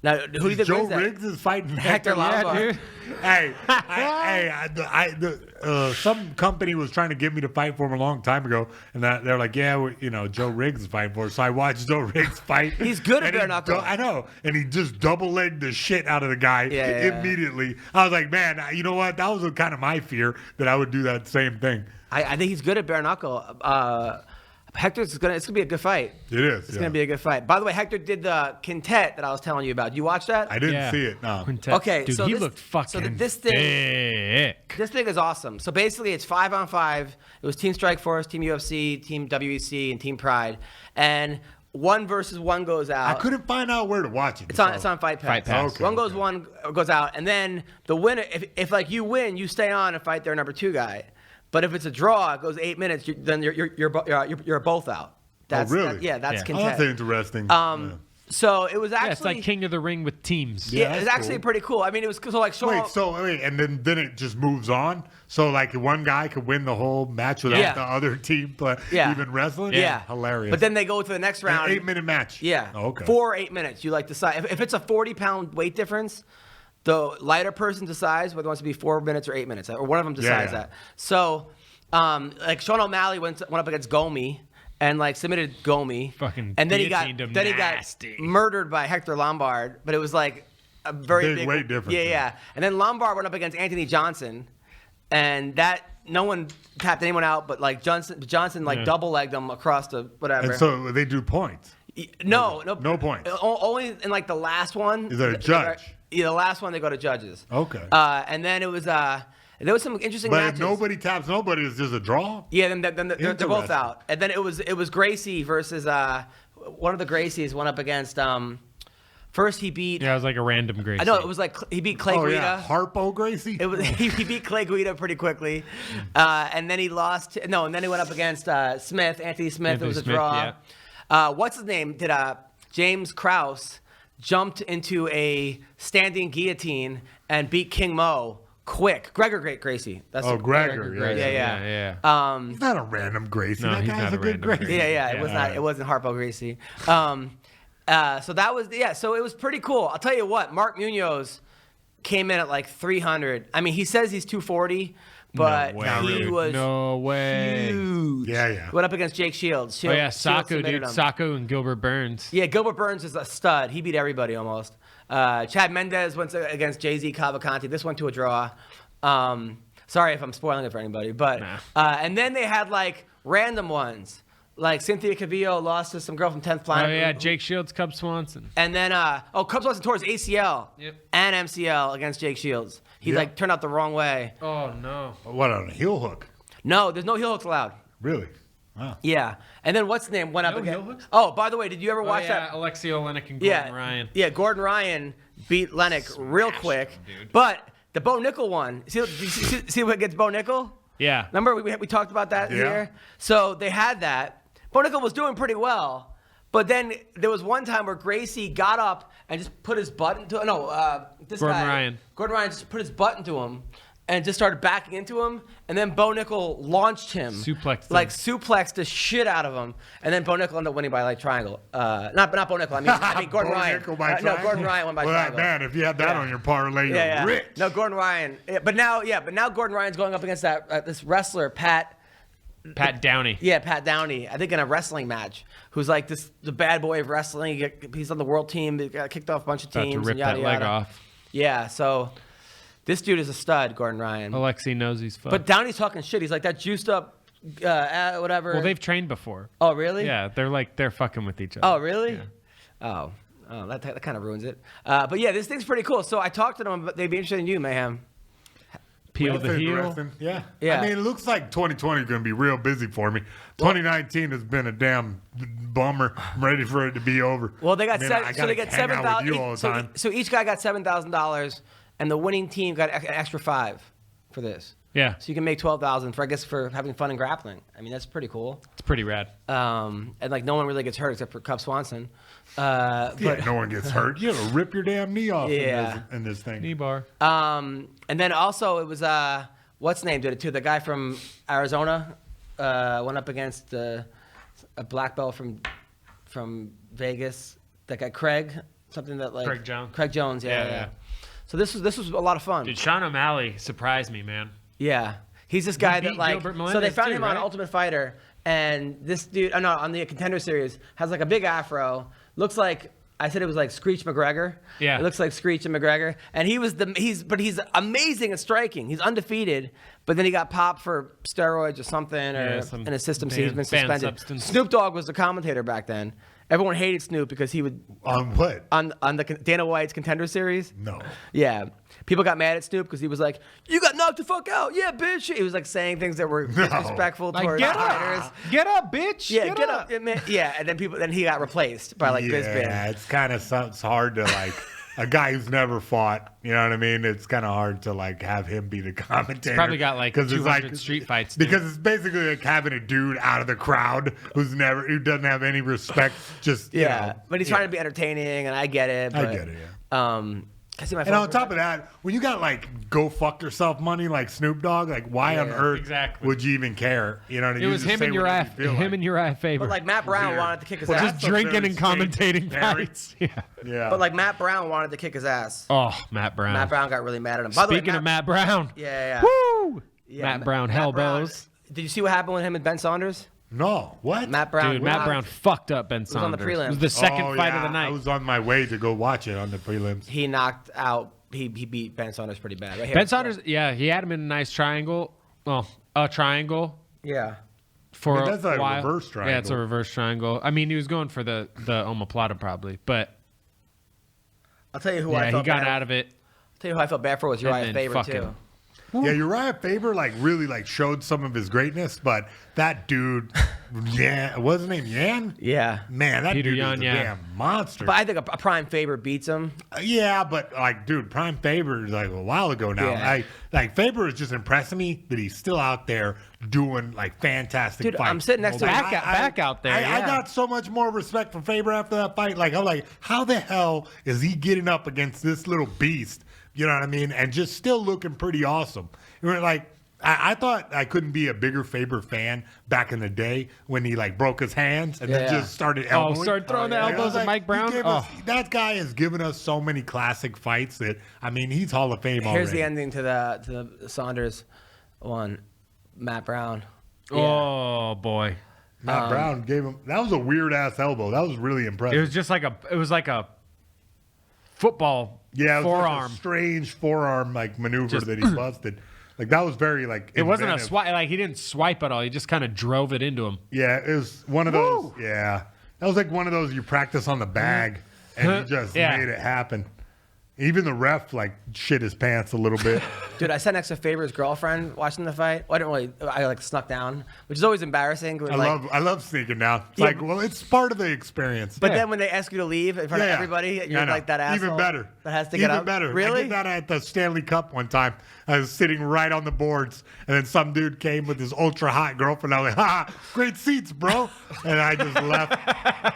Now, who do you think Joe wins that? Riggs is fighting Hector Lombard. Hey, some company was trying to get me to fight for him a long time ago, and they're like, yeah, Joe Riggs is fighting for us. So I watched Joe Riggs fight. He's good at and bare knuckle. I know, and he just double-legged the shit out of the guy immediately. I was like, man, you know what? That was kind of my fear that I would do that same thing. I think he's good at bare knuckle. It's gonna be a good fight. It is. It's gonna be a good fight. By the way, Hector did the quintet that I was telling you about. You watch that? I didn't see it. No. Quintet. Okay, Dude, so he this- looked fucking so this thing- thick. This thing is awesome. So basically, it's 5-on-5. It was Team Strikeforce, Team UFC, Team WEC, and Team Pride. And 1 versus 1 goes out. I couldn't find out where to watch it. It's on Fight Pass. Fight Pass. Okay, One goes okay. one goes out, and then the winner. If like you win, you stay on and fight their number 2 guy. But if it's a draw, it goes 8 minutes. Then you're both out. That's, really? that's Oh, content. that's interesting. So it was actually Yeah, it's like King of the Ring with teams. Yeah, that's it was actually cool. pretty cool. I mean, it was so like Wait, and then it just moves on. So like one guy could win the whole match without Yeah. the other team even wrestling. Yeah, Hilarious. But then they go to the next round. 8-minute match. Yeah. Oh, okay. 4 or 8 minutes. You like decide if it's a 40-pound weight difference. The lighter person decides whether it wants to be 4 minutes or 8 minutes, or one of them decides Yeah. that. So, like Sean O'Malley went up against Gomi and like submitted Gomi, Fucking and then he got guillotined him nasty. murdered by Hector Lombard. But it was like a very Big weight difference, Yeah, yeah. yeah. And then Lombard went up against Anthony Johnson, and that no one tapped anyone out, but like Johnson like double legged him across the whatever. And so they do points. No points. Only in like the last one. Is there a judge? Yeah, the last one they go to judges. Okay. And then it was there was some interesting But matches. if nobody taps nobody, it's just a draw. Yeah, then they're both Interesting. out. And then it was Gracie versus one of the Gracies went up against first he beat. Yeah, it was like a random Gracie. I know it was like he beat Clay Oh Guida. yeah, Harpo Gracie. It was he beat Clay Guida pretty quickly, and then he lost. No, and then he went up against Smith, Anthony Smith. It was a Smith, draw. What's his name? Did James Krause jumped into a standing guillotine and beat King Mo quick. Gregor Gracie. That's Gregor. yeah. He's not a random Gracie. No, that he's guy's not a a good random Gracie. Yeah. It was not. It wasn't Harpo Gracie. So that was So it was pretty cool. I'll tell you what. Mark Munoz came in at like 300. I mean, he says he's 240, but No way, he dude. was No way. huge. Yeah. Went up against Jake Shields. Oh yeah, Shields Sacco, submitted dude. him. Sacco and Gilbert Burns. Yeah, Gilbert Burns is a stud. He beat everybody almost. Chad Mendez went against Jay-Z Cavalcanti. This went to a draw. Sorry if I'm spoiling it for anybody, but and then they had like random ones. Like Cynthia Cavillo lost to some girl from 10th Planet. Oh yeah, Jake Shields, Cub Swanson. And then Cub Swanson tore his ACL and MCL against Jake Shields. He like turned out the wrong way. Oh no. What, on a heel hook? No, there's no heel hooks allowed. Really? Wow. Yeah. And then what's his name went up No again? heel hooks? Oh, by the way, did you ever watch that? Alexei Olenek and Gordon Ryan. Yeah, Gordon Ryan beat Lennox real quick. dude. But the Bo Nickel one, see what gets Bo Nickel? Yeah. Remember we talked about that here? So they had that. Bo Nickel was doing pretty well. But then there was one time where Gracie got up and just put his butt into this Gordon guy. Ryan. Gordon Ryan just put his butt into him and just started backing into him. And then Bo Nickel launched him. Suplexed him. Like suplexed the shit out of him. And then Bo Nickel ended up winning by like triangle. Not Bo Nickel. I mean Gordon Bo Ryan. Nickel by No, triangle? Gordon Ryan won by Well, triangle. man, if you had that on your parlay, you're rich. No, Gordon Ryan. Yeah, but now Gordon Ryan's going up against this wrestler, Pat Downey. Yeah, Pat Downey. I think in a wrestling match, who's like the bad boy of wrestling. He's on the world team. He got kicked off a bunch of About teams. to rip and yada, that leg yada. off. Yeah, so this dude is a stud, Gordon Ryan. Alexei knows he's fucked. But Downey's talking shit. He's like, that juiced up whatever. Well, they've trained before. Oh, really? Yeah, they're fucking with each other. Oh, really? Yeah. Oh, that kind of ruins it. But yeah, this thing's pretty cool. So I talked to them, but they'd be interested in you, Mayhem. Peel That's the heel. interesting. Yeah. Yeah. I mean, it looks like 2020 is going to be real busy for me. 2019 has been a damn bummer. I'm ready for it to be over. Well, they got so they get $7,000. So each guy got $7,000, and the winning team got an extra $5,000 for this. Yeah, So you can make $12,000 for having fun and grappling. I mean, that's pretty cool. it's pretty rad. And like no one really gets hurt except for Cub Swanson. Yeah, no one gets hurt. You gotta rip your damn knee off Yeah. in this thing. Knee bar. And then also it was what's name did it too? The guy from Arizona went up against a black belt from Vegas. That guy Craig, something that like Craig Jones. Craig Jones, yeah. So this was a lot of fun. Dude, Sean O'Malley surprised me, man. Yeah, he's this guy that beat like. Gilbert So they Melendez found too, him on right? Ultimate Fighter, and this dude, no, on the Contender Series, has like a big afro. Looks like I said it was like Screech McGregor. Yeah. It looks like Screech and McGregor, and he's amazing at striking. He's undefeated, but then he got popped for steroids or something, or some in his system, so he's been banned suspended. substance. Snoop Dogg was the commentator back then. Everyone hated Snoop because he would On what? on the Dana White's Contender Series. No. Yeah. People got mad at Snoop because he was like, "You got knocked the fuck out." Yeah, bitch. He was like saying things that were disrespectful Like, towards get fighters. up, get up, bitch. Yeah, get up. Yeah, and then he got replaced by like Yeah, Bizbin. it's kind of it's hard to like a guy who's never fought. You know what I mean? It's kind of hard to like have him be the commentator. Probably got like 'Cause it's 200 street fights. Dude. Because it's basically like having a dude out of the crowd who doesn't have any respect. Just you Yeah, know, but he's trying to be entertaining, and I get it. I But, get it. I see my And on top of that, when you got like go fuck yourself money like Snoop Dogg, like why on earth exactly. would you even care? You know what I mean? It was him and Uriah Faber. but like Matt Brown Weird. wanted to kick his Well, ass. just drinking and very commentating Harry. fights. Yeah. Yeah. But like Matt Brown wanted to kick his ass. Oh, Matt Brown. Matt Brown got really mad at him. By the way, Speaking of Matt Brown. Yeah. Woo! Yeah, Matt Brown, Matt Brown. hellbows. Did you see what happened with him and Ben Saunders? no, what? Matt Brown. Dude, Matt Brown fucked up Ben was on the Saunders. prelims. It was the second Oh, fight of yeah, the night. I was on my way to go watch it on the prelims. He knocked out. He beat Ben Saunders pretty bad. Right here. Ben Saunders, yeah, he had him in a nice triangle. Well, a triangle Yeah. for I mean, that's a like a while. reverse Yeah, it's a triangle. reverse triangle. I mean, he was going for the omoplata probably, but I'll tell you who I yeah, felt he got bad. out of it. I'll tell you who I felt bad for was Uriah then Faber fucking- too. Yeah, Uriah Faber like really like showed some of his greatness, but that dude, yeah, what's his name? Yan? Yeah. Man, that Peter dude Yan, is a yeah. damn monster. But I think a prime Faber beats him. Yeah, but like, dude, Prime Faber is like a while ago now. Yeah. Like Faber is just impressing me that he's still out there doing like fantastic Dude, fights. I'm sitting next to him. Back out there, I yeah. got so much more respect for Faber after that fight. Like I'm like, how the hell is he getting up against this little beast? You know what I mean? And just still looking pretty awesome. You know, like I thought I couldn't be a bigger Faber fan back in the day when he like broke his hands and then Yeah. just started elbowing. started throwing the Like, I elbows was at like, Mike he Brown? gave us- that guy has given us so many classic fights that I mean he's Hall of Fame already. Here's the ending to the Saunders one. Matt Brown. Oh boy, Matt Brown gave him. That was a weird ass elbow. That was really impressive. it was just like a football yeah, it was forearm. like a strange forearm like maneuver Just- that he busted. Like that was very like. It wasn't a inventive. swipe. Like he didn't swipe at all. He just kind of drove it into him. Yeah, it was one of those. Yeah, that was like one of those you practice on the bag and you just Yeah. made it happen. Even the ref like shit his pants a little bit. Dude, I sat next to Faber's girlfriend watching the fight. Well, I didn't really. I like snuck down, which is always embarrassing. I love sneaking down. It's Yeah. like, well, it's part of the experience. But then when they ask you to leave in front of Yeah. everybody, Yeah, you're I know. like that asshole. Even better. That has to get Even up. better. I Really? did that at the Stanley Cup one time. I was sitting right on the boards, and then some dude came with his ultra hot girlfriend. I was like, "Ha, great seats, bro!" And I just left.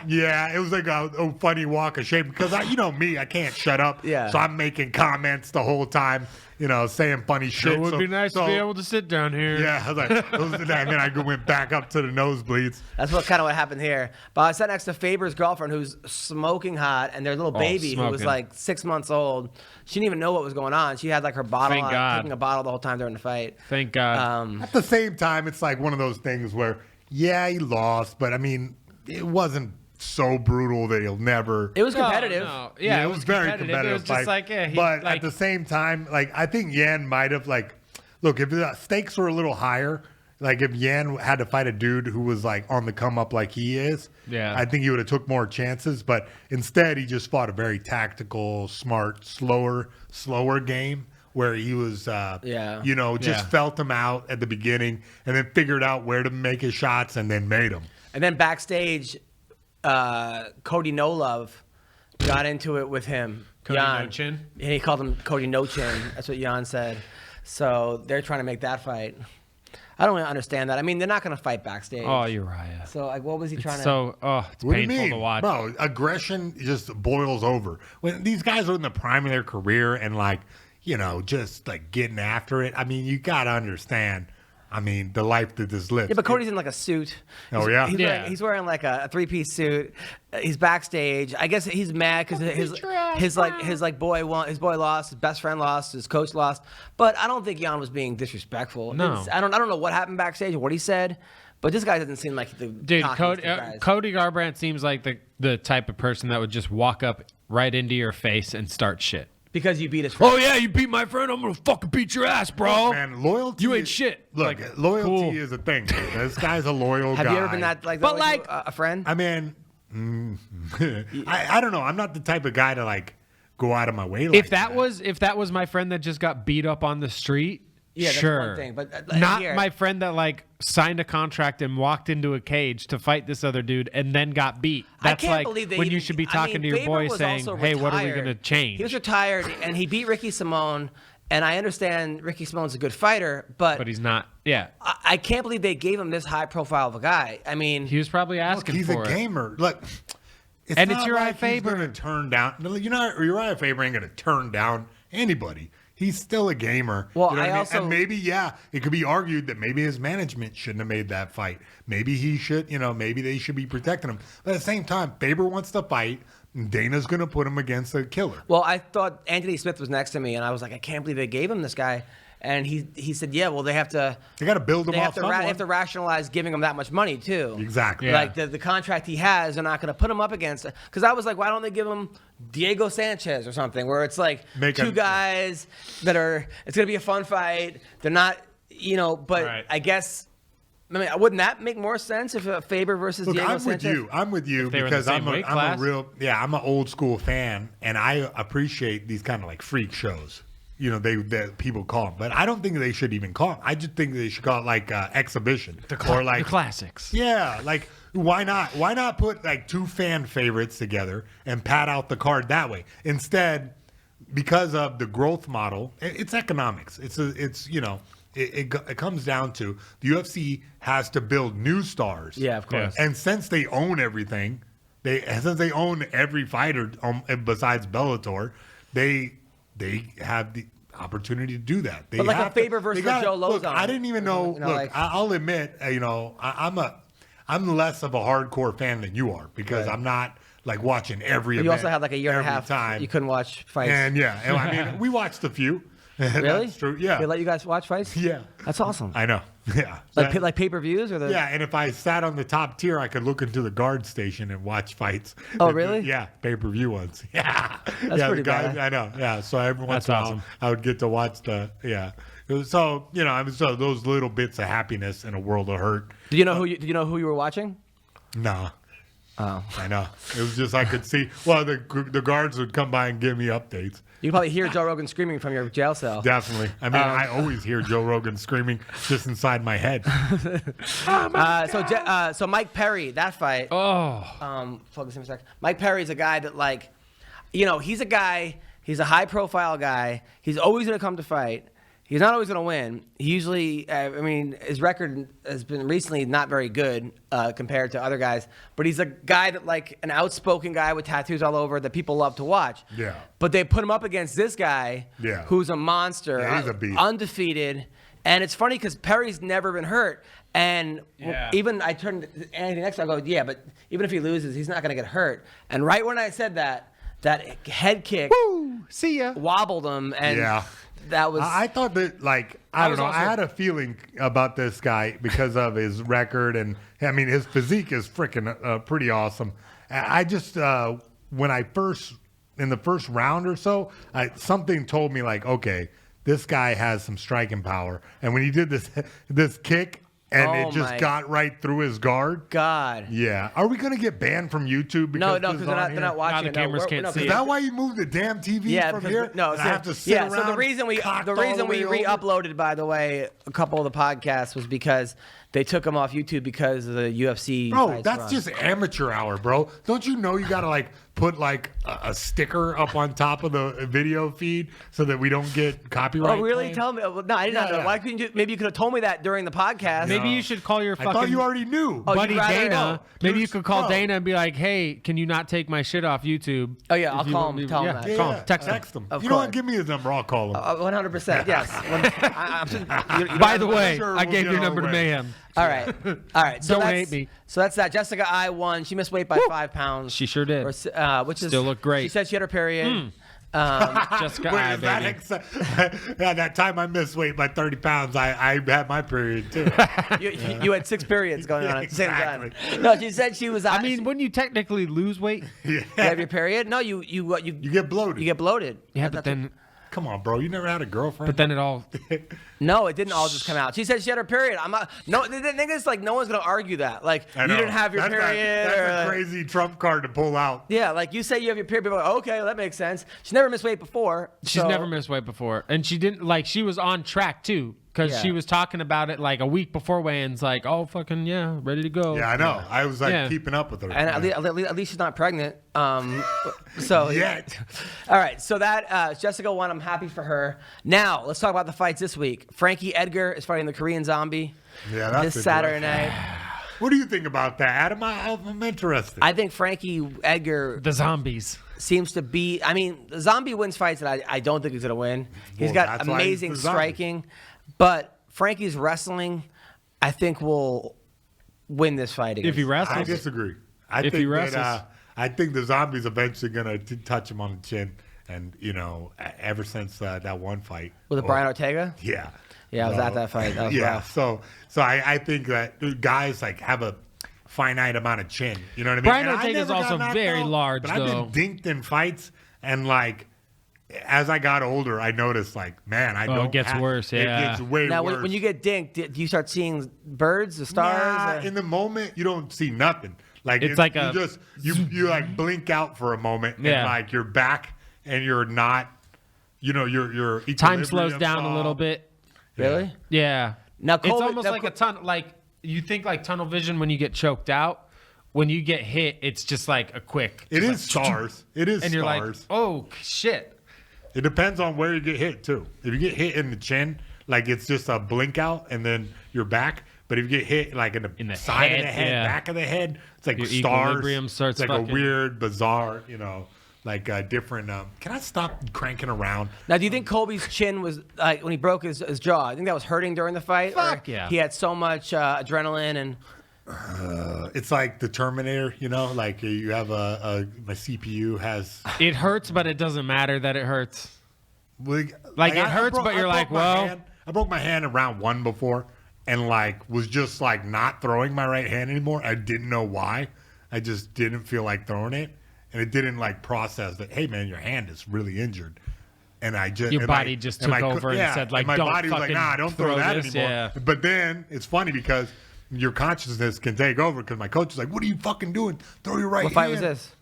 Yeah, it was like a funny walk of shame because you know me, I can't shut up. Yeah. So I'm making comments the whole time. You know, saying funny shit. It would So- be nice so- to be able to sit down here. Yeah, I was like, and then I went back up to the nosebleeds. That's what happened here. But I sat next to Faber's girlfriend, who's smoking hot, and their little baby, who was smoking. like 6 months old. She didn't even know what was going on. She had like her bottle, Thank God. taking a bottle the whole time during the fight. Thank God. At the same time, it's like one of those things where, yeah, he lost, but I mean, it wasn't so brutal that he'll never. It was competitive. No. Yeah, it was very competitive. It was just fight. like, yeah, but like, at the same time, like I think Yan might have like, look, if the stakes were a little higher, Like if Yan had to fight a dude who was like on the come up like he is, I think he would have took more chances. But instead, he just fought a very tactical, smart, slower game where he was, just felt him out at the beginning and then figured out where to make his shots and then made them. And then backstage, Cody No Love got into it with him. Cody Jan. No Chin? And he called him Cody No Chin. That's what Jan said. So they're trying to make that fight. I don't really understand that. I mean, they're not going to fight backstage. Oh, Uriah. So, like, what was he trying to... So, it's What do you painful mean? to watch. Bro, aggression just boils over. When these guys are in the prime of their career and, like, just, like, getting after it, I mean, you got to understand, the life that this lives. Yeah, but Cody's in, like, a suit. Oh, yeah? He's wearing like, a three-piece suit. He's backstage. I guess he's mad because his boy lost, his best friend lost, his coach lost. But I don't think Jan was being disrespectful. No. I don't know what happened backstage or what he said, but this guy doesn't seem like the Dude, cockiest of guys. Cody Garbrandt seems like the type of person that would just walk up right into your face and start shit. Because you beat his friend. Oh, yeah, you beat my friend. I'm going to fucking beat your ass, bro. Man, loyalty. You ain't shit. Look, Like, loyalty cool. is a thing. This guy's a loyal guy. Have you ever been that like But, that like- to a friend? I mean, I don't know. I'm not the type of guy to like go out of my way. Like If that was my friend that just got beat up on the street, Yeah, that's sure. one thing, but, not here- my friend that like signed a contract and walked into a cage to fight this other dude and then got beat. That's I can't like believe they when you even- should be talking to your Faber boy was saying, also "Hey, what are we retired. going to change?" He was retired, and he beat Ricky Simone. And I understand Ricky Simone's a good fighter, but he's not. Yeah, I can't believe they gave him this high profile of a guy. I mean, he was probably Look, asking he's for a it. gamer. Look, it's And not it's Uriah like Faber. He's going to turn down. Uriah Faber ain't going to turn down anybody. He's still a gamer. Well, you know what I mean? also- And maybe, it could be argued that maybe his management shouldn't have made that fight. Maybe he should, maybe they should be protecting him. But at the same time, Faber wants to fight. And Dana's going to put him against a killer. well, I thought Anthony Smith was next to me, and I was like, I can't believe they gave him this guy. And he said, yeah, well, they have to. They got to build him They off have to, someone. they have to rationalize giving him that much money too. Exactly. Yeah. Like the contract he has, they're not going to put him up against. Because I was like, why don't they give him Diego Sanchez or something, where it's like Make two him- guys that are. It's going to be a fun fight. They're not, But Right. I guess. I mean, wouldn't that make more sense if Faber versus Look, Diego I'm with Sanchez? you. I'm with you If they were in the because same weight class. I'm an old school fan, and I appreciate these kind of like freak shows. That people call them, but I don't think they should even call them. I just think they should call it like exhibition or like the classics. Yeah, like why not? Why not put like two fan favorites together and pad out the card that way? Instead, because of the growth model, it's economics. It comes down to the UFC has to build new stars. Yeah, of course. And since they own everything, since they own every fighter besides Bellator, they have the opportunity to do that. They But like a have to- Faber versus they gotta- Joe Look, Lozon. I didn't even know. I'll admit, I'm less of a hardcore fan than you are because I'm not like watching every event. You also had like a year and a every half. time. You couldn't watch fights. And we watched a few. Really? That's true. Yeah. They let you guys watch fights? Yeah. That's awesome. I know. Yeah. Like pay-per-views or the. Yeah, and if I sat on the top tier, I could look into the guard station and watch fights. Oh, really? Yeah, pay-per-view ones. Yeah, That's yeah, pretty the guys, bad. I know. Yeah, so every once That's in a while, awesome. I would get to watch the. Yeah, so so those little bits of happiness in a world of hurt. Did you know who you were watching? Nah. Oh. I know. It was just I could see. Well, the guards would come by and give me updates. You can probably hear Joe Rogan screaming from your jail cell. Definitely. I mean, I always hear Joe Rogan screaming just inside my head. So Mike Perry, that fight. Oh, Focus in a sec. Mike Perry's a guy that he's a guy. He's a high-profile guy. He's always going to come to fight. He's not always going to win. He usually, his record has been recently not very good compared to other guys. But he's a guy that, like, an outspoken guy with tattoos all over that people love to watch. Yeah. But they put him up against this guy, Yeah. who's a monster, Yeah, he's a beast. undefeated. And it's funny because Perry's never been hurt. And Yeah. even I turned to Anthony next, I go, yeah, but even if he loses, he's not going to get hurt. And right when I said that head kick see ya. wobbled him, and Yeah. that was. I thought that, like, I don't was know. also- I had a feeling about this guy because of his record, and I mean, his physique is freaking pretty awesome. I just when I first in the first round or so, something told me like, okay, this guy has some striking power. And when he did this kick, and Oh it just my got right through his guard. God. Yeah. Are we gonna get banned from YouTube? No, Because because they're not watching. the cameras can't see Is it. that why you moved the damn TV from because here? no, And I have to sit yeah. around. So the reason we cocked all the way over? re-uploaded, by the way, a couple of the podcasts was because they took them off YouTube because of the UFC. Bro, fights that's were on. just amateur hour, bro. Don't you know you gotta like put like a sticker up on top of the video feed so that we don't get copyright? Oh, really? claim? Tell me. Well, no, I did not know. Yeah. Why couldn't you? Maybe you could have told me that during the podcast. Maybe you should call your I fucking thought you already knew. Oh, buddy you'd rather- Dana. oh, Maybe dude, you could call bro. Dana and be like, "Hey, can you not take my shit off YouTube?" Oh, yeah, If I'll you call want him, me- tell him yeah, that. call him. Text him. him. Of You know what? course. Give me his number. I'll call him. 100%. Yes. By the way, sure I we'll gave get your our number to way. Mayhem. All right. All right. So Donate that's, me. So that's that. Jessica I won. She missed weight by 5 pounds. She sure did. Which is Still look great. She said she had her period. Jessica Wait, I, is that baby. yeah, that time I missed weight by 30 pounds, I had my period too. You had 6 periods going on at the same Exactly. time. No, she said she was. I mean, wouldn't you technically lose weight? you have your period? No, you You get bloated. You get bloated. Yeah, but That's then Come on, bro. You never had a girlfriend? it all. No, it didn't all just come out. She said she had her period. I'm not. No, the thing is, like, no one's gonna argue that. Like, I you know. didn't have your That's period. That's or, a crazy trump card to pull out. Yeah, like you say you have your period. People are like, okay, well, that makes sense. She never missed weight before. She's so- never missed weight before, and she didn't like. She was on track too, because Yeah. she was talking about it like a week before weigh-ins. Like, oh fucking yeah, ready to go. Yeah, I know. I was like Yeah. keeping up with her. And at least she's not pregnant. So Yet. All right, so that Jessica won. I'm happy for her. Now let's talk about the fights this week. Frankie Edgar is fighting the Korean Zombie Yeah, that's this Saturday interesting. night. What do you think about that, Adam? I'm interested. I think Frankie Edgar The zombies. seems to be. I mean, the Zombie wins fights that I don't think he's gonna win. He's Well, got that's why he's amazing the Zombie. striking, but Frankie's wrestling, I think, will win this fight. If he against- wrestles, I disagree. I If think he that, wrestles. I think the Zombie's eventually gonna touch him on the chin, and ever since that one fight with Brian Ortega. Yeah. Yeah, I was at that fight. That was yeah. rough. So I think that guys like have a finite amount of chin. You know what I mean? Brian And I Ortega's never got also knocked very out, large, but I've though. been dinked in fights, and like as I got older, I noticed like, man, I don't. it gets worse, It yeah. gets way Now, worse. when you get dinked, do you start seeing birds, the stars? Nah, or- in the moment, you don't see nothing. Like It's like you like blink out for a moment, and Yeah. like you're back, and you're not. Your time slows equilibrium's down a off. little bit. Really? Yeah. Now, it's Colby- almost now, like a ton. Like you think like tunnel vision when you get choked out. When you get hit, it's just like a quick. It just is like, stars. It is and you're like, stars. oh shit. It depends on where you get hit too. If you get hit in the chin, like it's just a blink out and then you're back. But if you get hit like in the side of head, the head, yeah. back of the head, it's like Your stars. equilibrium starts it's like fucking- a weird, bizarre, like different. Can I stop cranking around? Now, do you think Colby's chin was like when he broke his jaw? I think that was hurting during the fight. Fuck or yeah. He had so much adrenaline and. It's like the Terminator, like you have my CPU has. It hurts, but it doesn't matter that it hurts. Like it hurts, but you're like, well- I broke my hand in round 1 before, and like was just like not throwing my right hand anymore. I didn't know why. I just didn't feel like throwing it, and it didn't like process that. Hey man, your hand is really injured. And I just Your body just took over and said, like, my don't body was like, fucking nah, don't throw throw that this, anymore. yeah. But then it's funny because your consciousness can take over because my coach is like, what are you fucking doing? Throw your right What fight hand. was this?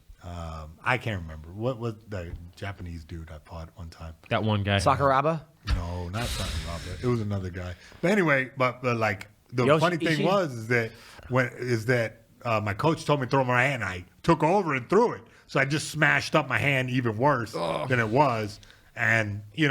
I can't remember. What was the Japanese dude I fought one time? That one guy. Sakuraba? No, not Sakuraba. It was another guy. But anyway, but like the Yoshi funny thing Ishii? is that my coach told me to throw my hand. I took over and threw it. So I just smashed up my hand even worse than it was. And you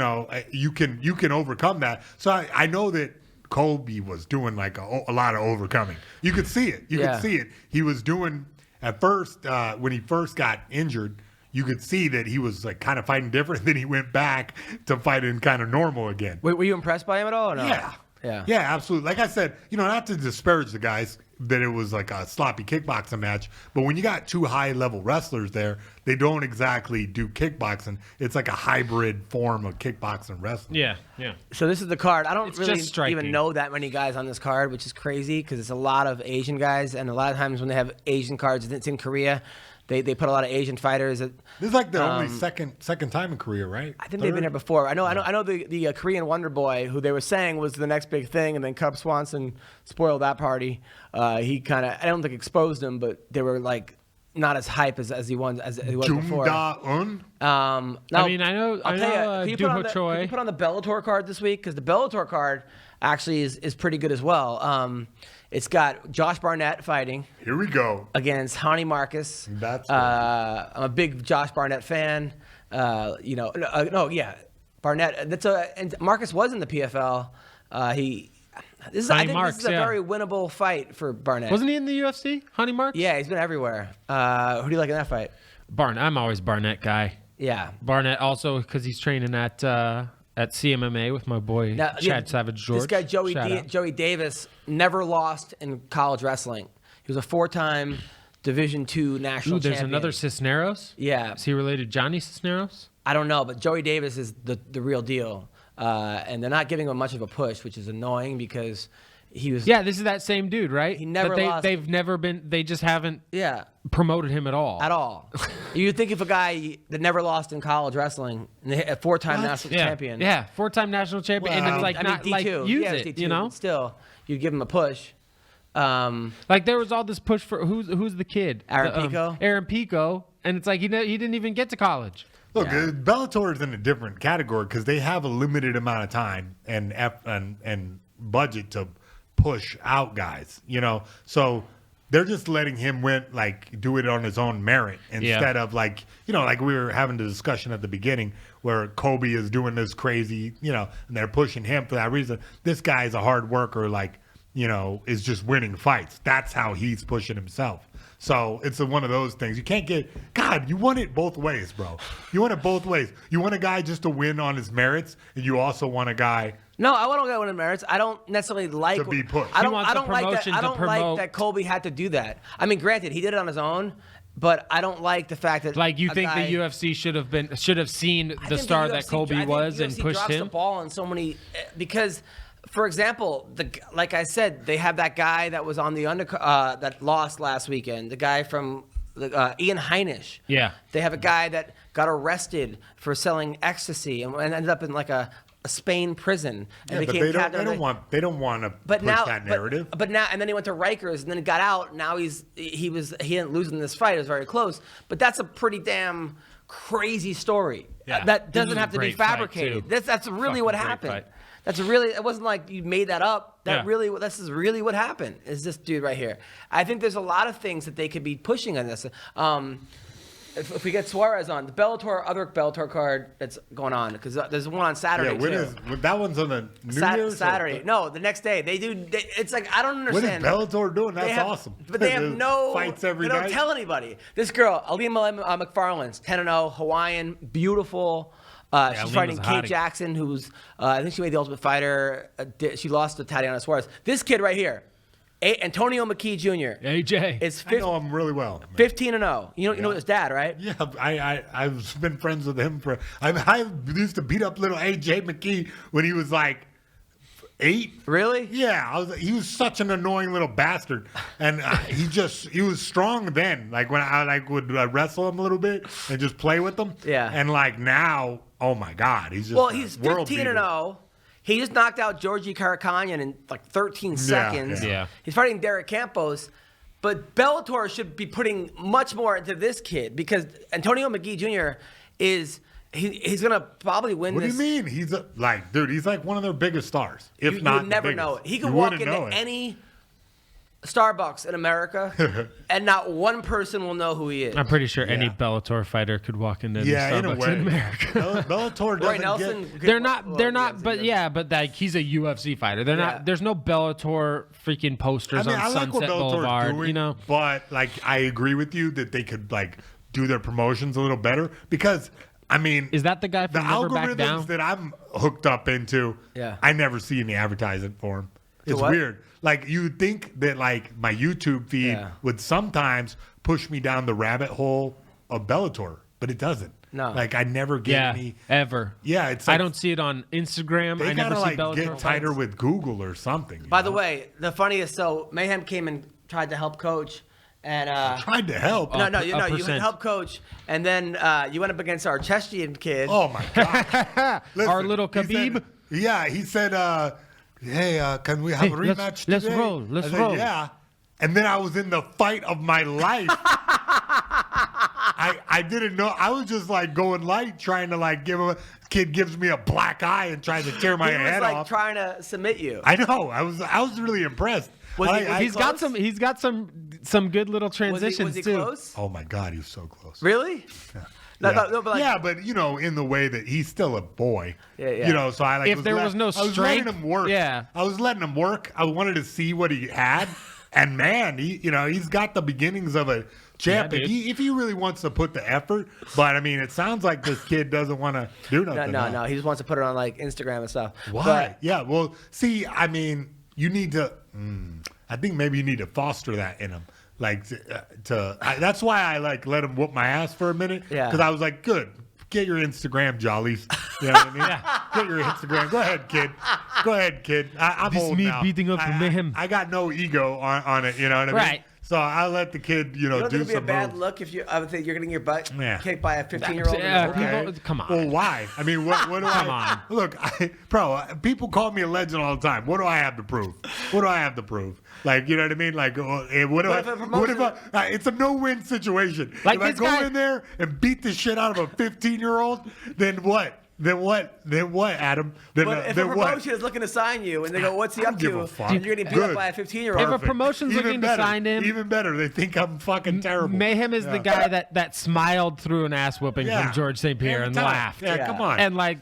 can overcome that. So I know that Colby was doing like a lot of overcoming. You could see it. You Yeah. could see it. He was doing at first when he first got injured. You could see that he was like kind of fighting different. Then he went back to fighting kind of normal again. Were you impressed by him at all? Or no? Yeah. Yeah. Yeah, absolutely. Like I said, not to disparage the guys that it was like a sloppy kickboxing match, but when you got 2 high-level wrestlers there, they don't exactly do kickboxing. It's like a hybrid form of kickboxing wrestling. Yeah, yeah. So this is the card. I don't It's really just striking. even know that many guys on this card, which is crazy because it's a lot of Asian guys, and a lot of times when they have Asian cards, it's in Korea. They put a lot of Asian fighters. This is like the only second time in Korea, right? I think they've been here before. I know the Korean Wonder Boy, who they were saying was the next big thing, and then Cub Swanson spoiled that party. He kind of, I don't think exposed him, but they were like not as hype as he was before. Jung-da-un? No, I mean, I know can you put on the Bellator card this week? Because the Bellator card actually is pretty good as well. It's got Josh Barnett fighting. Here we go. Against Hani Marcus. That's I'm a big Josh Barnett fan. Barnett. And Marcus was in the PFL. I think this is a very winnable fight for Barnett. Wasn't he in the UFC? Honey Marks? Yeah, he's been everywhere. Who do you like in that fight? I'm always Barnett guy. Yeah. Barnett also because he's training at CMMA with my boy Chad Savage George. This guy Joey Davis never lost in college wrestling. He was a 4-time Division II national champion. There's another Cisneros? Yeah. Is he related to Johnny Cisneros? I don't know, but Joey Davis is the real deal. And they're not giving him much of a push, which is annoying because he was... Yeah, this is that same dude, right? He never lost. They just haven't promoted him at all. At all. You'd think if a guy that never lost in college wrestling, a 4-time national champion. Yeah, 4-time national champion. And it's like, D2. Use it, D2, you know? Still, you'd give him a push. Like there was all this push for who's the kid? Aaron Pico. Aaron Pico, and it's like he didn't even get to college. Look, Bellator is in a different category because they have a limited amount of time and budget to push out guys, so they're just letting him do it on his own merit instead of like we were having the discussion at the beginning where Colby is doing this crazy, and they're pushing him for that reason. This guy is a hard worker, is just winning fights. That's how he's pushing himself. So it's one of those things. You can't you want it both ways, bro. You want it both ways. You want a guy just to win on his merits, and you also want a guy... No, I want to go on his merits. I don't necessarily like... To be pushed. I don't like that Colby had to do that. I mean, granted, he did it on his own, but I don't like the fact that... Like, you think the UFC should have seen the star that Colby was and pushed him? The ball on so many... Because... For example, like I said, they have that guy that was on the that lost last weekend. The guy from Ian Heinisch. Yeah. They have a guy that got arrested for selling ecstasy and ended up in like a Spain prison. And but they don't want to push that narrative. But now, and then he went to Rikers and then he got out. Now he didn't lose in this fight. It was very close. But that's a pretty damn crazy story. Yeah. That doesn't have to be fabricated. That's really what happened. It wasn't like you made that up. This is really what happened, is this dude right here. I think there's a lot of things that they could be pushing on this. If we get Suarez on, the other Bellator card that's going on, because there's one on Saturday, that one's on the New Year's? Saturday. No, the next day. It's like, I don't understand. What is Bellator doing? That's awesome. But they have no... fights every night. They don't tell anybody. This girl, Alima McFarland's 10-0, Hawaiian, beautiful... she's fighting Kate Jackson, who's, I think she made the Ultimate Fighter. She lost to Tatiana Suarez. This kid right here, Antonio McKee Jr. AJ. I know him really well. 15-0. You know his dad, right? Yeah, I've been friends with him I used to beat up little AJ McKee when he was like 8. Really? Yeah, he was such an annoying little bastard, and he was strong then. Like when I would wrestle him a little bit and just play with him. Yeah. And now, oh my God, he's just he's 15-0. He just knocked out Georgi Karakanyan in like 13 seconds. Yeah. He's fighting Derek Campos. But Bellator should be putting much more into this kid because Antonio McGee Jr. is... He's gonna probably win this. What do you mean? He's he's like one of their biggest stars. If you not, would never know it. He could walk into any Starbucks in America, and not one person will know who he is. I'm pretty sure any Bellator fighter could walk into any Starbucks in America. Bellator doesn't They're not. But like he's a UFC fighter. They're not. There's no Bellator freaking posters on Sunset Boulevard. Doing, But I agree with you that they could do their promotions a little better because. I mean, is that the guy from Never Back Down? The algorithms that I'm hooked up into, I never see any advertising for him. It's weird. You think that my YouTube feed would sometimes push me down the rabbit hole of Bellator, but it doesn't. No. I never get any ever. Yeah, it's I don't see it on Instagram. I never see Bellator. Get tighter with Google or something. By the way, the funniest. So Mayhem came and tried to help coach. And Tried to help. no, a you percent. helped coach, and then you went up against our Chechen kid. Oh my God! Listen, Our little he said- Khabib? he said, "Hey, can we have a Hey, rematch let's today?" roll, let's I said, roll. Yeah. And then I was in the fight of my life. I didn't know. I was just like going light, trying to like give him. Kid gives me a black eye and tries to tear my he was head like off. trying to submit you. I know. I was really impressed. He's got some good little transitions was he too. close? Oh my God, he was so close. Really? Yeah. No, but like, Yeah, but in the way that he's still a boy. Yeah. So I like. If there was no I was letting strength, him work. yeah. I was letting him work. I wanted to see what he had, and man, he's got the beginnings of a champ. Yeah, if he really wants to put the effort, but I mean, it sounds like this kid doesn't want to do nothing. no. He just wants to put it on like Instagram and stuff. Why? But, Yeah. Well, see, I mean, you need to. I think maybe you need to foster that in him. Like that's why I like let him whoop my ass for a minute. Yeah. Because I was like, good. Get your Instagram jollies. You know what I mean? Get your Instagram. Go ahead, kid. I'm This old me now. beating up the Mayhem. I got no ego on it. You know what I mean? Right. So I'll let the kid, you don't do think it'd be a some bad moves. look if I would think you're getting your butt Yeah. kicked by a 15-year-old. Yeah, Okay. come on. Well, why? I mean, what do Come I? on. Look, people call me a legend all the time. What do I have to prove? Like, you know what I mean? Like, it's a no-win situation. Like if I this go guy- in there and beat the shit out of a 15-year-old, then what? Then what, Adam? But if a then what? promotion is looking to sign you and they go, "What's he I up don't give to?" a fuck. and you're getting beat Good. up by a 15-year-old. If a Perfect. promotion's Even looking to better. sign him- Even better. They think I'm fucking terrible. Mayhem is the guy that smiled through an ass whooping Yeah. from George St. Pierre Every and time. laughed. Yeah, Yeah. come on. And like,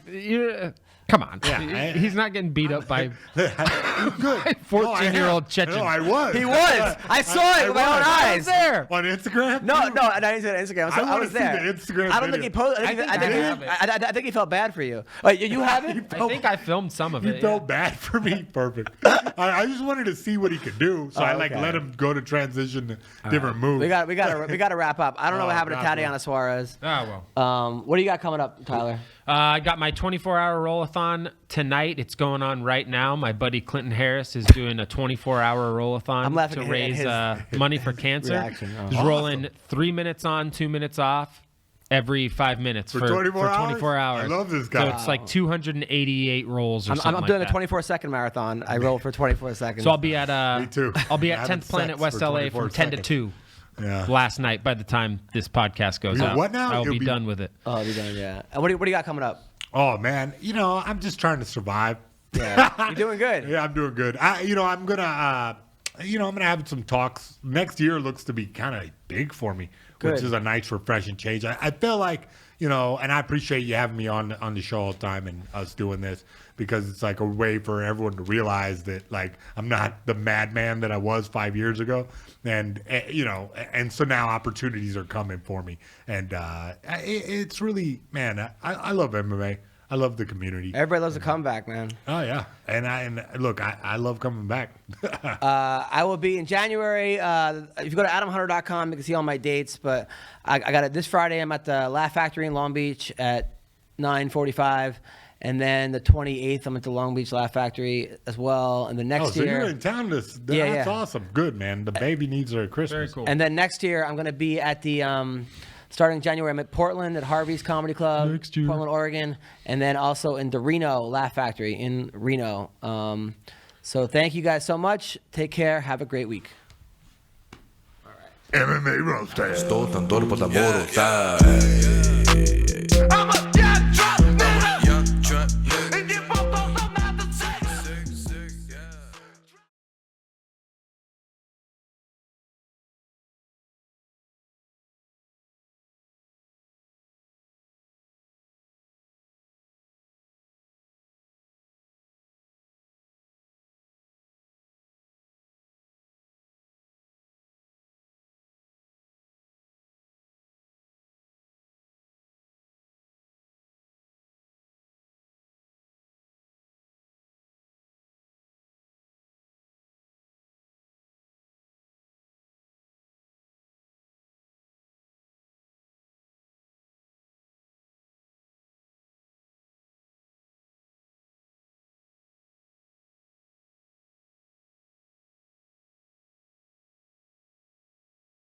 come on. Yeah, He's not getting beat up by Good. 14-year-old Chechen. No, I was. He was. I saw it with my own was. I eyes. was there. On Instagram? No, I didn't see it on Instagram. So I I wanna was see there. the Instagram I don't think he video. posted. I think he felt bad for you. You have it? I think I filmed some of You it. felt bad for me? Perfect. I just wanted to see what he could do, so I okay. let him go to transition to different moves. We got to wrap up. I don't know what happened to God, Tatiana Suarez. Oh, well. What do you got coming up, Tyler? I got my 24-hour roll-a-thon tonight. It's going on right now. My buddy Clinton Harris is doing a 24-hour roll-a-thon I'm laughing to at raise his money for cancer. reaction. Oh. He's rolling 3 minutes on, 2 minutes off every 5 minutes For 24 hours. I love this guy. So it's like 288 rolls or something I'm like doing that. a 24-second marathon. I roll for 24 seconds. So I'll be at Me too. I'll be at Having 10th Planet sex West for LA 24 from 10 to seconds. 2 Yeah. last night. By the time this podcast goes You're out, what now? I will You'll be be- done with it. Oh, you done? Yeah. And what do you got coming up? Oh man, I'm just trying to survive. Yeah, you're doing good. Yeah, I'm doing good. I'm gonna have some talks. Next year looks to be kind of big for me, which Good. is a nice, refreshing change. I feel like, and I appreciate you having me on the show all the time and us doing this, because it's like a way for everyone to realize that like I'm not the madman that I was 5 years ago, and and so now opportunities are coming for me, and it's really, man, I love MMA. I love the community. Everybody loves a comeback, man. Oh yeah, and look, I love coming back. I will be in January. If you go to adamhunter.com, you can see all my dates. But I got it this Friday. I'm at the Laugh Factory in Long Beach at 9:45, and then the 28th I'm at the Long Beach Laugh Factory as well. And the next so year, you're in town that's Yeah. awesome. Good, man. The baby needs her at Christmas. Very cool. and then next year I'm going to be at the starting January. I'm at Portland at Harvey's Comedy Club, Next year. Portland, Oregon, and then also in the Reno Laugh Factory in Reno. So thank you guys so much. Take care. Have a great week. MMA roast. Sto tan torpo da moro,